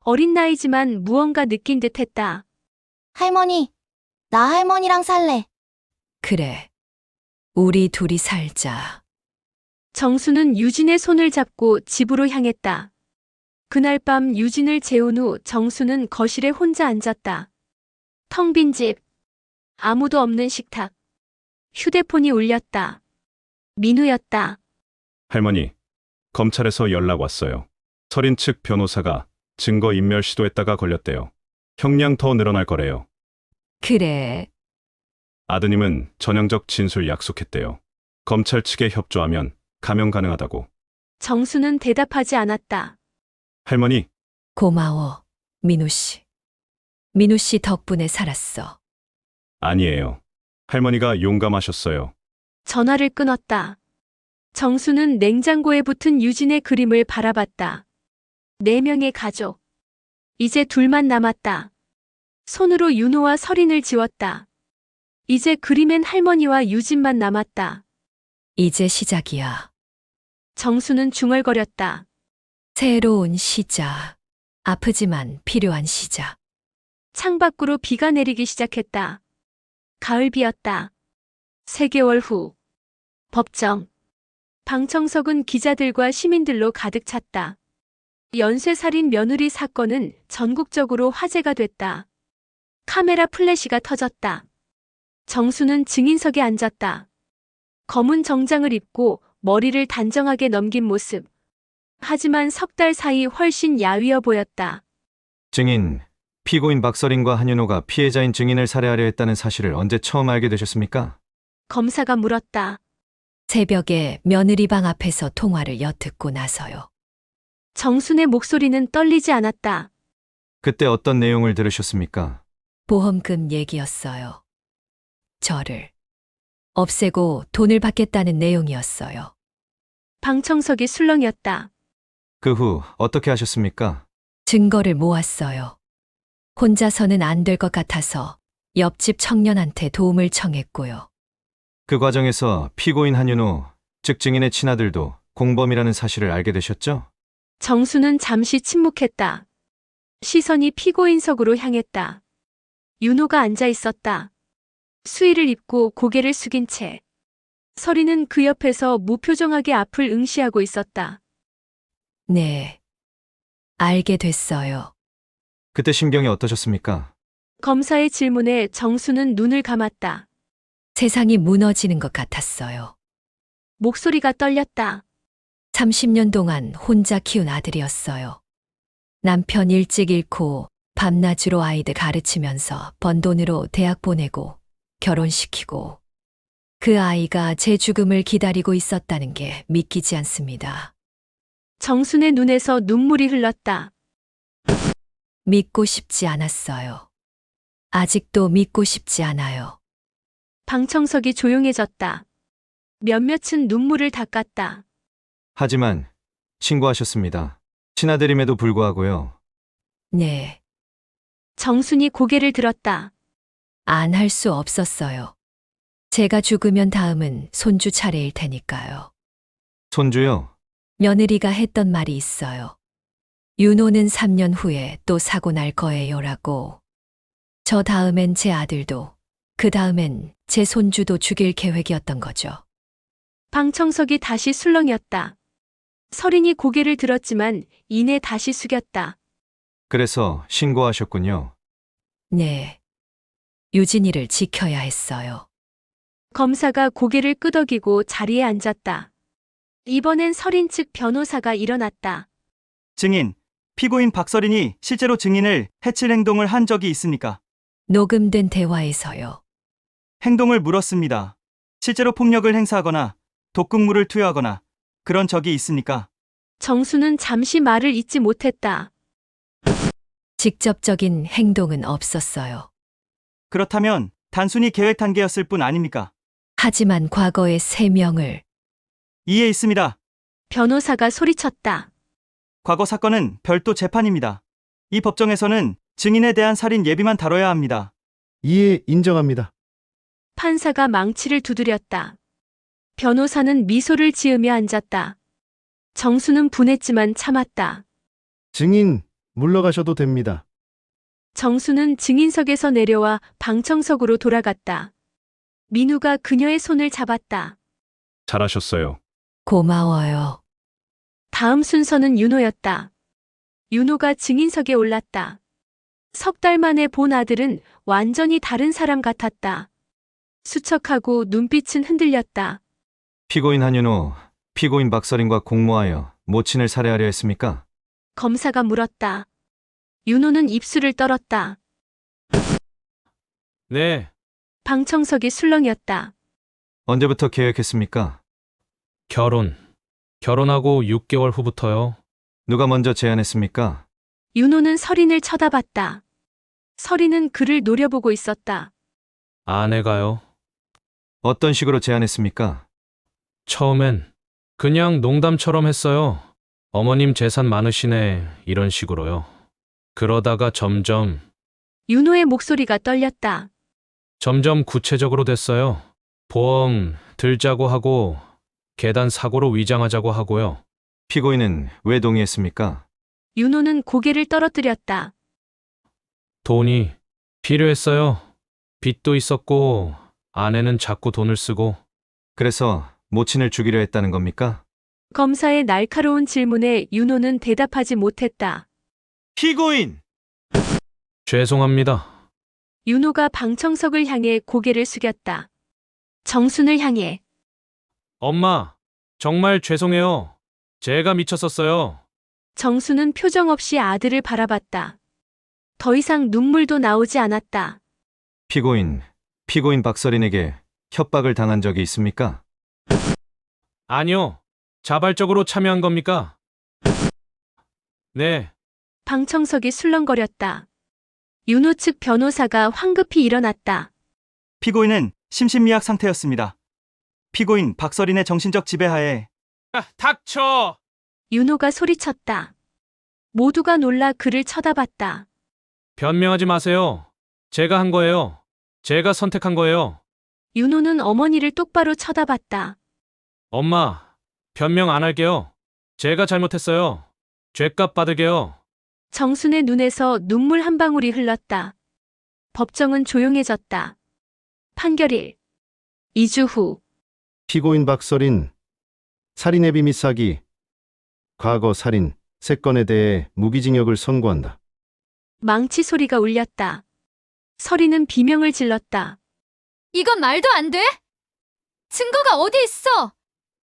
어린 나이지만 무언가 느낀 듯 했다. 할머니, 나 할머니랑 살래. 그래. 우리 둘이 살자. 정수는 유진의 손을 잡고 집으로 향했다. 그날 밤 유진을 재운 후 정수는 거실에 혼자 앉았다. 텅 빈 집. 아무도 없는 식탁. 휴대폰이 울렸다. 민우였다. 할머니, 검찰에서 연락 왔어요. 설인 측 변호사가 증거 인멸 시도했다가 걸렸대요. 형량 더 늘어날 거래요. 그래. 아드님은 전형적 진술 약속했대요. 검찰 측에 협조하면 감형 가능하다고. 정수는 대답하지 않았다. 할머니, 고마워. 민우 씨. 민우 씨 덕분에 살았어. 아니에요. 할머니가 용감하셨어요. 전화를 끊었다. 정수는 냉장고에 붙은 유진의 그림을 바라봤다. 4명의 가족. 이제 둘만 남았다. 손으로 윤호와 설인을 지웠다. 이제 그림엔 할머니와 유진만 남았다. 이제 시작이야. 정수는 중얼거렸다. 새로운 시작. 아프지만 필요한 시작. 창밖으로 비가 내리기 시작했다. 가을 비였다. 3개월 후. 법정. 방청석은 기자들과 시민들로 가득 찼다. 연쇄살인 며느리 사건은 전국적으로 화제가 됐다. 카메라 플래시가 터졌다. 정수는 증인석에 앉았다. 검은 정장을 입고 머리를 단정하게 넘긴 모습. 하지만 석 달 사이 훨씬 야위어 보였다. 증인, 피고인 박서린과 한윤호가 피해자인 증인을 살해하려 했다는 사실을 언제 처음 알게 되셨습니까? 검사가 물었다. 새벽에 며느리 방 앞에서 통화를 엿듣고 나서요. 정순의 목소리는 떨리지 않았다. 그때 어떤 내용을 들으셨습니까? 보험금 얘기였어요. 저를 없애고 돈을 받겠다는 내용이었어요. 방청석이 술렁였다. 그 후 어떻게 하셨습니까? 증거를 모았어요. 혼자서는 안 될 것 같아서 옆집 청년한테 도움을 청했고요. 그 과정에서 피고인 한윤호, 즉 증인의 친아들도 공범이라는 사실을 알게 되셨죠? 정수는 잠시 침묵했다. 시선이 피고인석으로 향했다. 윤호가 앉아 있었다. 수의를 입고 고개를 숙인 채. 설이는 그 옆에서 무표정하게 앞을 응시하고 있었다. 네. 알게 됐어요. 그때 심경이 어떠셨습니까? 검사의 질문에 정수는 눈을 감았다. 세상이 무너지는 것 같았어요. 목소리가 떨렸다. 30년 동안 혼자 키운 아들이었어요. 남편 일찍 잃고 밤낮으로 아이들 가르치면서 번 돈으로 대학 보내고 결혼시키고 그 아이가 제 죽음을 기다리고 있었다는 게 믿기지 않습니다. 정순의 눈에서 눈물이 흘렀다. 믿고 싶지 않았어요. 아직도 믿고 싶지 않아요. 방청석이 조용해졌다. 몇몇은 눈물을 닦았다. 하지만 신고하셨습니다. 친아들임에도 불구하고요. 네, 정순이 고개를 들었다. 안 할 수 없었어요. 제가 죽으면 다음은 손주 차례일 테니까요. 손주요. 며느리가 했던 말이 있어요. 윤호는 3년 후에 또 사고 날 거예요라고. 저 다음엔 제 아들도, 그 다음엔 제 손주도 죽일 계획이었던 거죠. 방청석이 다시 술렁였다. 설인이 고개를 들었지만 이내 다시 숙였다. 그래서 신고하셨군요. 네. 유진이를 지켜야 했어요. 검사가 고개를 끄덕이고 자리에 앉았다. 이번엔 설인 측 변호사가 일어났다. 증인, 피고인 박설인이 실제로 증인을 해칠 행동을 한 적이 있습니까? 녹음된 대화에서요. 행동을 물었습니다. 실제로 폭력을 행사하거나 독극물을 투여하거나 그런 적이 있습니까? 정수는 잠시 말을 잇지 못했다. 직접적인 행동은 없었어요. 그렇다면 단순히 계획 단계였을 뿐 아닙니까? 하지만 과거에 3명을 이해 있습니다. 변호사가 소리쳤다. 과거 사건은 별도 재판입니다. 이 법정에서는 증인에 대한 살인 예비만 다뤄야 합니다. 이해 인정합니다. 판사가 망치를 두드렸다. 변호사는 미소를 지으며 앉았다. 정수는 분했지만 참았다. 증인, 물러가셔도 됩니다. 정수는 증인석에서 내려와 방청석으로 돌아갔다. 민우가 그녀의 손을 잡았다. 잘하셨어요. 고마워요. 다음 순서는 윤호였다. 윤호가 증인석에 올랐다. 3달 만에 본 아들은 완전히 다른 사람 같았다. 수척하고 눈빛은 흔들렸다. 피고인 한윤호, 피고인 박설인과 공모하여 모친을 살해하려 했습니까? 검사가 물었다. 윤호는 입술을 떨었다. 네, 방청석이 술렁였다. 언제부터 계획했습니까? 결혼하고 6개월 후부터요. 누가 먼저 제안했습니까? 윤호는 설인을 쳐다봤다. 설인은 그를 노려보고 있었다. 아내가요. 어떤 식으로 제안했습니까? 처음엔 그냥 농담처럼 했어요. 어머님 재산 많으시네, 이런 식으로요. 그러다가 점점 윤호의 목소리가 떨렸다. 구체적으로 됐어요. 보험 들자고 하고 계단 사고로 위장하자고 하고요. 피고인은 왜 동의했습니까? 윤호는 고개를 떨어뜨렸다. 돈이 필요했어요. 빚도 있었고 아내는 자꾸 돈을 쓰고. 그래서 모친을 죽이려 했다는 겁니까? 검사의 날카로운 질문에 윤호는 대답하지 못했다. 피고인! 죄송합니다. 윤호가 방청석을 향해 고개를 숙였다. 정순을 향해 엄마, 정말 죄송해요. 제가 미쳤었어요. 정수는 표정 없이 아들을 바라봤다. 더 이상 눈물도 나오지 않았다. 피고인 박설인에게 협박을 당한 적이 있습니까? 아니요. 자발적으로 참여한 겁니까? 네. 방청석이 술렁거렸다. 윤호 측 변호사가 황급히 일어났다. 피고인은 심신미약 상태였습니다. 피고인 박설인의 정신적 지배하에 닥쳐! 윤호가 소리쳤다. 모두가 놀라 그를 쳐다봤다. 변명하지 마세요. 제가 한 거예요. 제가 선택한 거예요. 윤호는 어머니를 똑바로 쳐다봤다. 엄마, 변명 안 할게요. 제가 잘못했어요. 죗값 받을게요. 정순의 눈에서 눈물 한 방울이 흘렀다. 법정은 조용해졌다. 판결일. 2주 후. 피고인 박설인, 살인의 비밀 사기, 과거 살인, 3건에 대해 무기징역을 선고한다. 망치 소리가 울렸다. 설이는 비명을 질렀다. 이건 말도 안 돼? 증거가 어디 있어?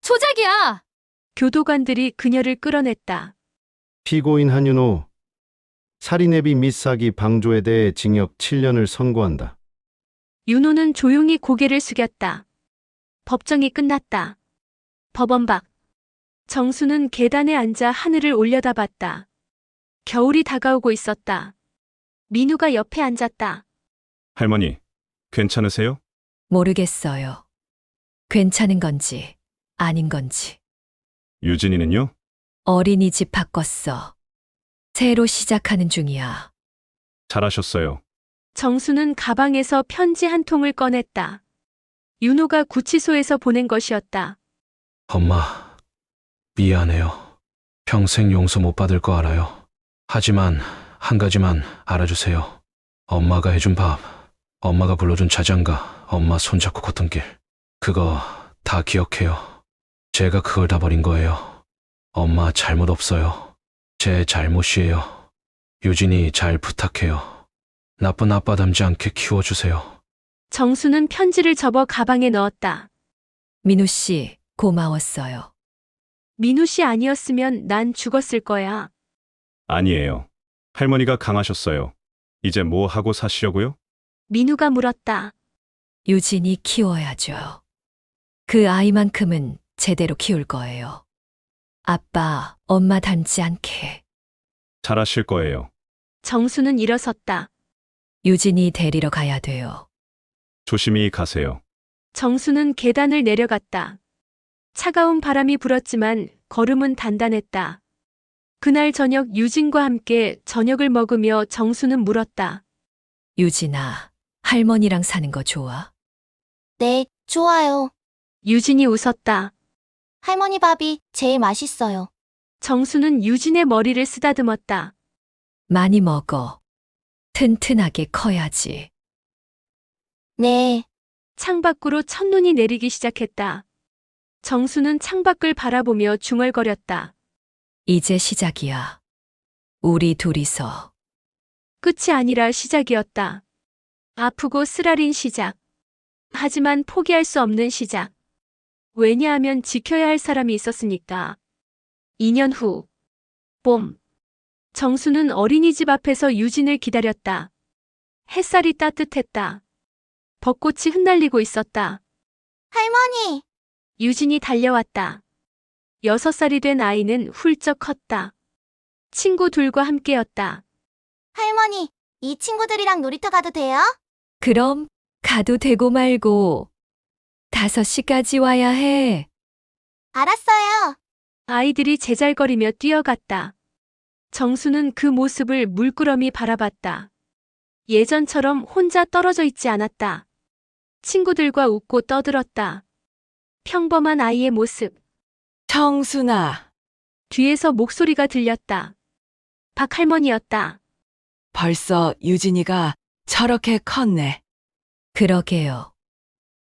조작이야. 교도관들이 그녀를 끌어냈다. 피고인 한윤호, 살인의 비밀 사기 방조에 대해 징역 7년을 선고한다. 윤호는 조용히 고개를 숙였다. 법정이 끝났다. 법원 밖. 정수는 계단에 앉아 하늘을 올려다봤다. 겨울이 다가오고 있었다. 민우가 옆에 앉았다. 할머니, 괜찮으세요? 모르겠어요. 괜찮은 건지 아닌 건지. 유진이는요? 어린이집 바꿨어. 새로 시작하는 중이야. 잘하셨어요. 정수는 가방에서 편지 한 통을 꺼냈다. 윤호가 구치소에서 보낸 것이었다. 엄마, 미안해요. 평생 용서 못 받을 거 알아요. 하지만 한 가지만 알아주세요. 엄마가 해준 밥, 엄마가 불러준 자장가, 엄마 손잡고 걷던 길. 그거 다 기억해요. 제가 그걸 다 버린 거예요. 엄마 잘못 없어요. 제 잘못이에요. 유진이 잘 부탁해요. 나쁜 아빠 닮지 않게 키워주세요. 정수는 편지를 접어 가방에 넣었다. 민우 씨, 고마웠어요. 민우 씨 아니었으면 난 죽었을 거야. 아니에요. 할머니가 강하셨어요. 이제 뭐 하고 사시려고요? 민우가 물었다. 유진이 키워야죠. 그 아이만큼은 제대로 키울 거예요. 아빠, 엄마 닮지 않게. 잘하실 거예요. 정수는 일어섰다. 유진이 데리러 가야 돼요. 조심히 가세요. 정수는 계단을 내려갔다. 차가운 바람이 불었지만 걸음은 단단했다. 그날 저녁 유진과 함께 저녁을 먹으며 정수는 물었다. 유진아, 할머니랑 사는 거 좋아? 네, 좋아요. 유진이 웃었다. 할머니 밥이 제일 맛있어요. 정수는 유진의 머리를 쓰다듬었다. 많이 먹어. 튼튼하게 커야지. 네, 창밖으로 첫눈이 내리기 시작했다. 정수는 창밖을 바라보며 중얼거렸다. 이제 시작이야. 우리 둘이서. 끝이 아니라 시작이었다. 아프고 쓰라린 시작. 하지만 포기할 수 없는 시작. 왜냐하면 지켜야 할 사람이 있었으니까. 2년 후. 봄. 정수는 어린이집 앞에서 유진을 기다렸다. 햇살이 따뜻했다. 벚꽃이 흩날리고 있었다. 할머니! 유진이 달려왔다. 6살이 된 아이는 훌쩍 컸다. 친구 둘과 함께였다. 할머니, 이 친구들이랑 놀이터 가도 돼요? 그럼 가도 되고 말고 5시까지 와야 해. 알았어요. 아이들이 제잘거리며 뛰어갔다. 정수는 그 모습을 물끄러미 바라봤다. 예전처럼 혼자 떨어져 있지 않았다. 친구들과 웃고 떠들었다. 평범한 아이의 모습. 정순아, 뒤에서 목소리가 들렸다. 박할머니였다. 벌써 유진이가 저렇게 컸네. 그러게요.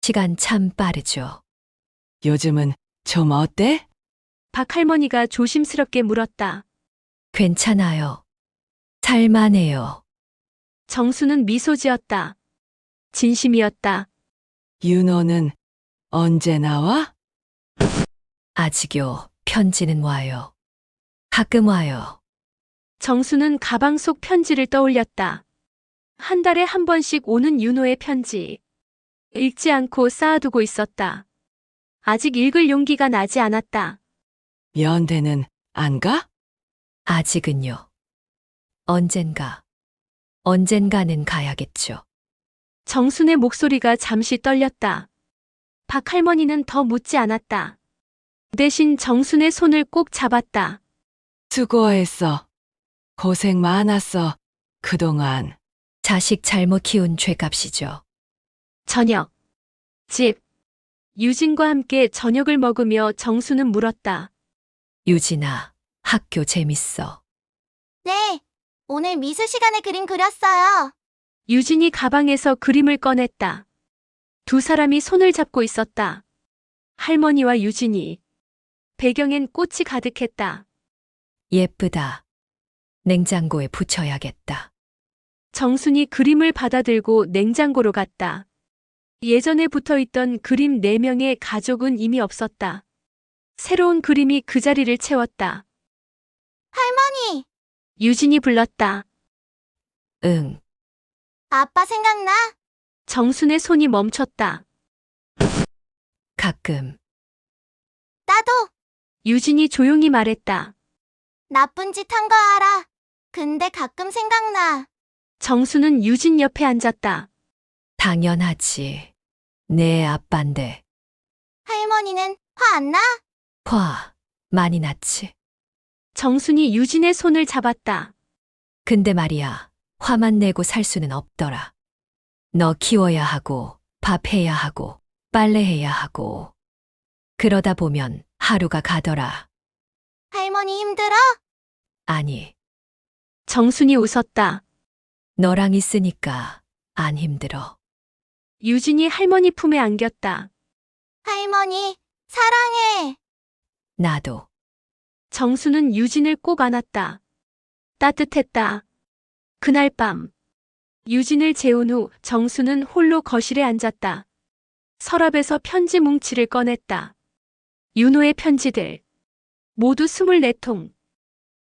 시간 참 빠르죠. 요즘은 좀 어때? 박할머니가 조심스럽게 물었다. 괜찮아요. 살만해요. 정수는 미소 지었다. 진심이었다. 윤호는 언제 나와? 아직요. 편지는 와요. 가끔 와요. 정수는 가방 속 편지를 떠올렸다. 한 달에 한 번씩 오는 윤호의 편지. 읽지 않고 쌓아두고 있었다. 아직 읽을 용기가 나지 않았다. 면대는 안 가? 아직은요. 언젠가는 가야겠죠. 정순의 목소리가 잠시 떨렸다. 박할머니는 더 묻지 않았다. 대신 정순의 손을 꼭 잡았다. 수고했어. 고생 많았어. 그동안. 자식 잘못 키운 죄값이죠. 저녁. 집. 유진과 함께 저녁을 먹으며 정수는 물었다. 유진아, 학교 재밌어. 네, 오늘 미술 시간에 그림 그렸어요. 유진이 가방에서 그림을 꺼냈다. 두 사람이 손을 잡고 있었다. 할머니와 유진이. 배경엔 꽃이 가득했다. 예쁘다. 냉장고에 붙여야겠다. 정순이 그림을 받아들고 냉장고로 갔다. 예전에 붙어있던 그림 4명의 가족은 이미 없었다. 새로운 그림이 그 자리를 채웠다. 할머니! 유진이 불렀다. 응. 아빠 생각나? 정순의 손이 멈췄다. 가끔. 나도 유진이 조용히 말했다. 나쁜 짓 한 거 알아. 근데 가끔 생각나. 정수는 유진 옆에 앉았다. 당연하지. 내 아빠인데. 할머니는 화 안 나? 화 많이 났지. 정순이 유진의 손을 잡았다. 근데 말이야, 화만 내고 살 수는 없더라. 너 키워야 하고, 밥 해야 하고, 빨래해야 하고. 그러다 보면 하루가 가더라. 할머니 힘들어? 아니, 정순이 웃었다. 너랑 있으니까 안 힘들어. 유진이 할머니 품에 안겼다. 할머니, 사랑해. 나도. 정수는 유진을 꼭 안았다. 따뜻했다. 그날 밤, 유진을 재운 후 정수는 홀로 거실에 앉았다. 서랍에서 편지 뭉치를 꺼냈다. 윤호의 편지들. 모두 24통.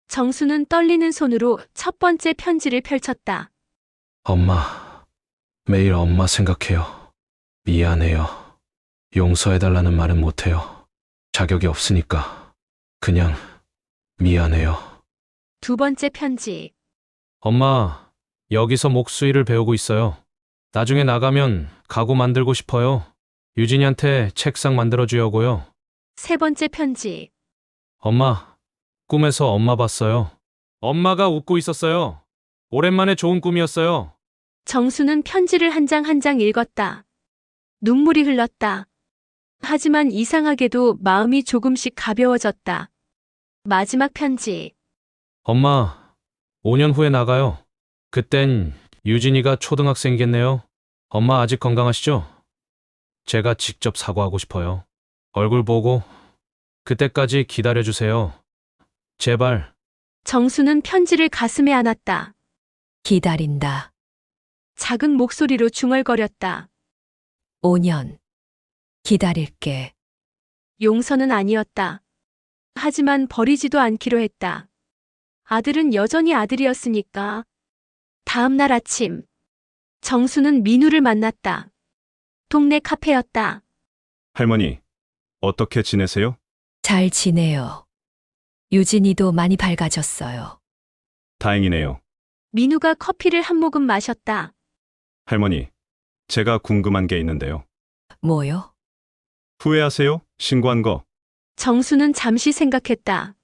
정수는 떨리는 손으로 첫 번째 편지를 펼쳤다. 엄마, 매일 엄마 생각해요. 미안해요. 용서해달라는 말은 못해요. 자격이 없으니까. 그냥 미안해요. 두 번째 편지. 엄마, 여기서 목수일을 배우고 있어요. 나중에 나가면 가구 만들고 싶어요. 유진이한테 책상 만들어주려고요. 세 번째 편지. 엄마, 꿈에서 엄마 봤어요. 엄마가 웃고 있었어요. 오랜만에 좋은 꿈이었어요. 정수는 편지를 한 장 한 장 읽었다. 눈물이 흘렀다. 하지만 이상하게도 마음이 조금씩 가벼워졌다. 마지막 편지. 엄마, 5년 후에 나가요. 그땐 유진이가 초등학생이겠네요. 엄마 아직 건강하시죠? 제가 직접 사과하고 싶어요. 얼굴 보고 그때까지 기다려주세요. 제발. 정수는 편지를 가슴에 안았다. 기다린다. 작은 목소리로 중얼거렸다. 5년. 기다릴게. 용서는 아니었다. 하지만 버리지도 않기로 했다. 아들은 여전히 아들이었으니까. 다음 날 아침, 정수는 민우를 만났다. 동네 카페였다. 할머니, 어떻게 지내세요? 잘 지내요. 유진이도 많이 밝아졌어요. 다행이네요. 민우가 커피를 한 모금 마셨다. 할머니, 제가 궁금한 게 있는데요. 뭐요? 후회하세요? 신고한 거. 정수는 잠시 생각했다.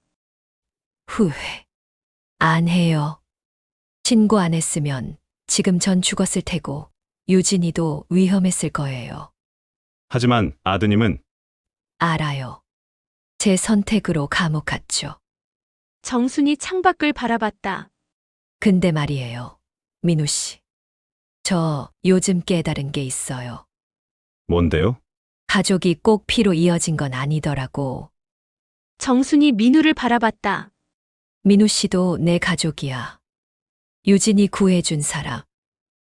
후회. 안 해요. 신고 안 했으면 지금 전 죽었을 테고 유진이도 위험했을 거예요. 하지만 아드님은 알아요. 제 선택으로 감옥 갔죠. 정순이 창밖을 바라봤다. 근데 말이에요. 민우 씨. 저 요즘 깨달은 게 있어요. 뭔데요? 가족이 꼭 피로 이어진 건 아니더라고. 정순이 민우를 바라봤다. 민우 씨도 내 가족이야. 유진이 구해준 사람.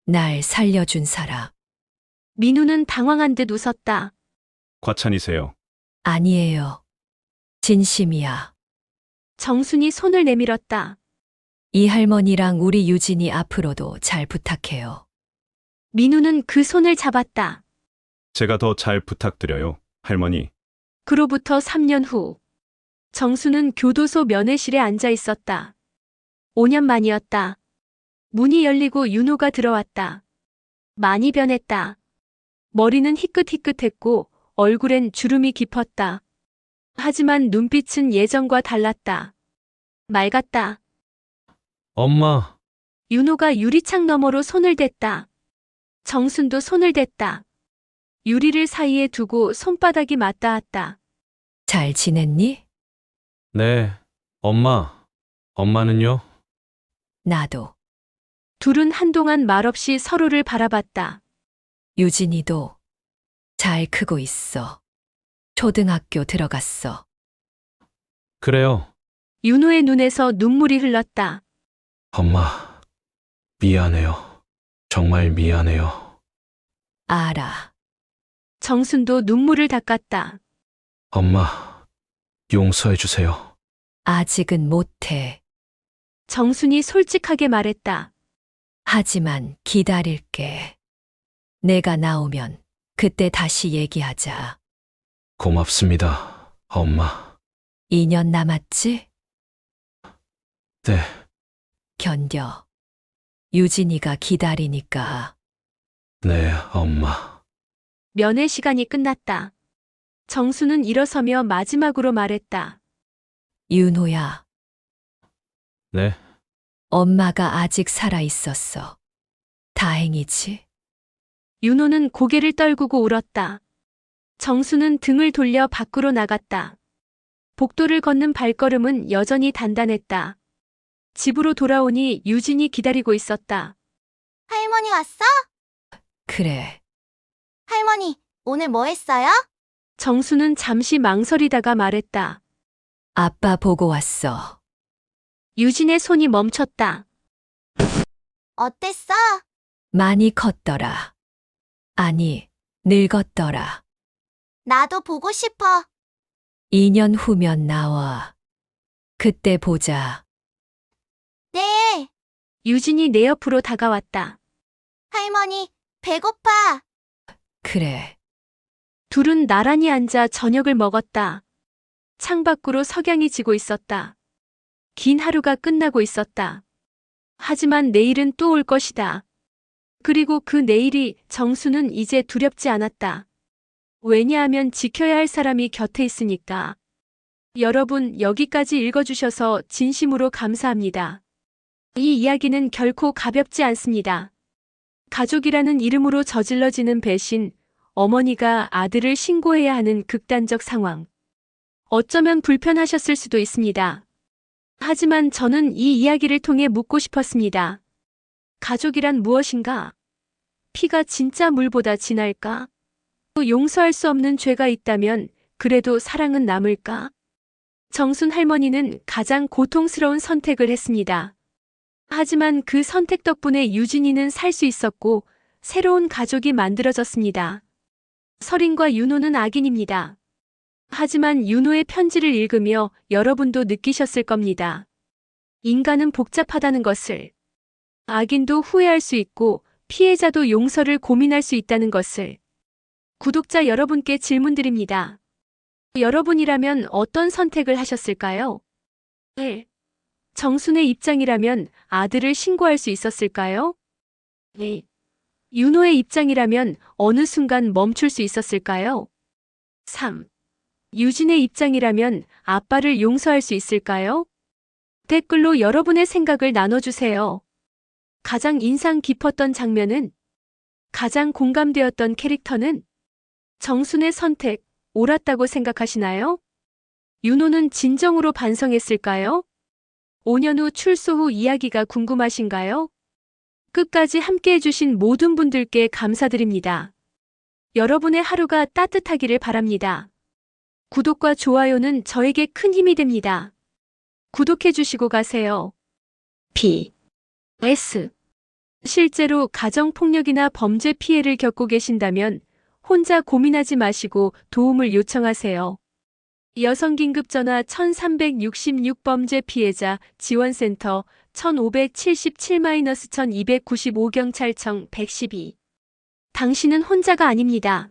날 살려준 사람. 민우는 당황한 듯 웃었다. 과찬이세요. 아니에요. 진심이야. 정순이 손을 내밀었다. 이 할머니랑 우리 유진이 앞으로도 잘 부탁해요. 민우는 그 손을 잡았다. 제가 더 잘 부탁드려요, 할머니. 그로부터 3년 후, 정수는 교도소 면회실에 앉아 있었다. 5년 만이었다. 문이 열리고 윤호가 들어왔다. 많이 변했다. 머리는 희끗희끗했고 얼굴엔 주름이 깊었다. 하지만 눈빛은 예전과 달랐다. 맑았다. 엄마, 윤호가 유리창 너머로 손을 댔다. 정순도 손을 댔다. 유리를 사이에 두고 손바닥이 맞닿았다. 잘 지냈니? 네, 엄마. 엄마는요? 나도. 둘은 한동안 말없이 서로를 바라봤다. 유진이도 잘 크고 있어. 초등학교 들어갔어. 그래요. 윤호의 눈에서 눈물이 흘렀다. 엄마, 미안해요. 정말 미안해요. 알아. 정순도 눈물을 닦았다. 엄마, 용서해주세요. 아직은 못해. 정순이 솔직하게 말했다. 하지만 기다릴게. 내가 나오면 그때 다시 얘기하자. 고맙습니다, 엄마. 2년 남았지? 네, 견뎌. 유진이가 기다리니까. 네, 엄마. 면회 시간이 끝났다. 정수는 일어서며 마지막으로 말했다. 윤호야, 네, 엄마가 아직 살아 있었어. 다행이지? 윤호는 고개를 떨구고 울었다. 정수는 등을 돌려 밖으로 나갔다. 복도를 걷는 발걸음은 여전히 단단했다. 집으로 돌아오니 유진이 기다리고 있었다. 할머니 왔어? 그래. 할머니, 오늘 뭐 했어요? 정수는 잠시 망설이다가 말했다. 아빠 보고 왔어. 유진의 손이 멈췄다. 어땠어? 많이 컸더라. 아니, 늙었더라. 나도 보고 싶어. 2년 후면 나와. 그때 보자. 네. 유진이 내 옆으로 다가왔다. 할머니, 배고파. 그래. 둘은 나란히 앉아 저녁을 먹었다. 창밖으로 석양이 지고 있었다. 긴 하루가 끝나고 있었다. 하지만 내일은 또 올 것이다. 그리고 그 내일이 정수는 이제 두렵지 않았다. 왜냐하면 지켜야 할 사람이 곁에 있으니까. 여러분, 여기까지 읽어주셔서 진심으로 감사합니다. 이 이야기는 결코 가볍지 않습니다. 가족이라는 이름으로 저질러지는 배신, 어머니가 아들을 신고해야 하는 극단적 상황. 어쩌면 불편하셨을 수도 있습니다. 하지만 저는 이 이야기를 통해 묻고 싶었습니다. 가족이란 무엇인가? 피가 진짜 물보다 진할까? 또 용서할 수 없는 죄가 있다면 그래도 사랑은 남을까? 정순 할머니는 가장 고통스러운 선택을 했습니다. 하지만 그 선택 덕분에 유진이는 살 수 있었고 새로운 가족이 만들어졌습니다. 설인과 윤호는 악인입니다. 하지만 윤호의 편지를 읽으며 여러분도 느끼셨을 겁니다. 인간은 복잡하다는 것을. 악인도 후회할 수 있고 피해자도 용서를 고민할 수 있다는 것을. 구독자 여러분께 질문드립니다. 여러분이라면 어떤 선택을 하셨을까요? 1. 정순의 입장이라면 아들을 신고할 수 있었을까요? 2. 윤호의 입장이라면 어느 순간 멈출 수 있었을까요? 3. 유진의 입장이라면 아빠를 용서할 수 있을까요? 댓글로 여러분의 생각을 나눠주세요. 가장 인상 깊었던 장면은? 가장 공감되었던 캐릭터는? 정순의 선택, 옳았다고 생각하시나요? 윤호는 진정으로 반성했을까요? 5년 후 출소 후 이야기가 궁금하신가요? 끝까지 함께 해주신 모든 분들께 감사드립니다. 여러분의 하루가 따뜻하기를 바랍니다. 구독과 좋아요는 저에게 큰 힘이 됩니다. 구독해주시고 가세요. P.S. 실제로 가정폭력이나 범죄 피해를 겪고 계신다면 혼자 고민하지 마시고 도움을 요청하세요. 여성긴급전화 1366 범죄 피해자 지원센터 1577-1295 경찰청 112. 당신은 혼자가 아닙니다.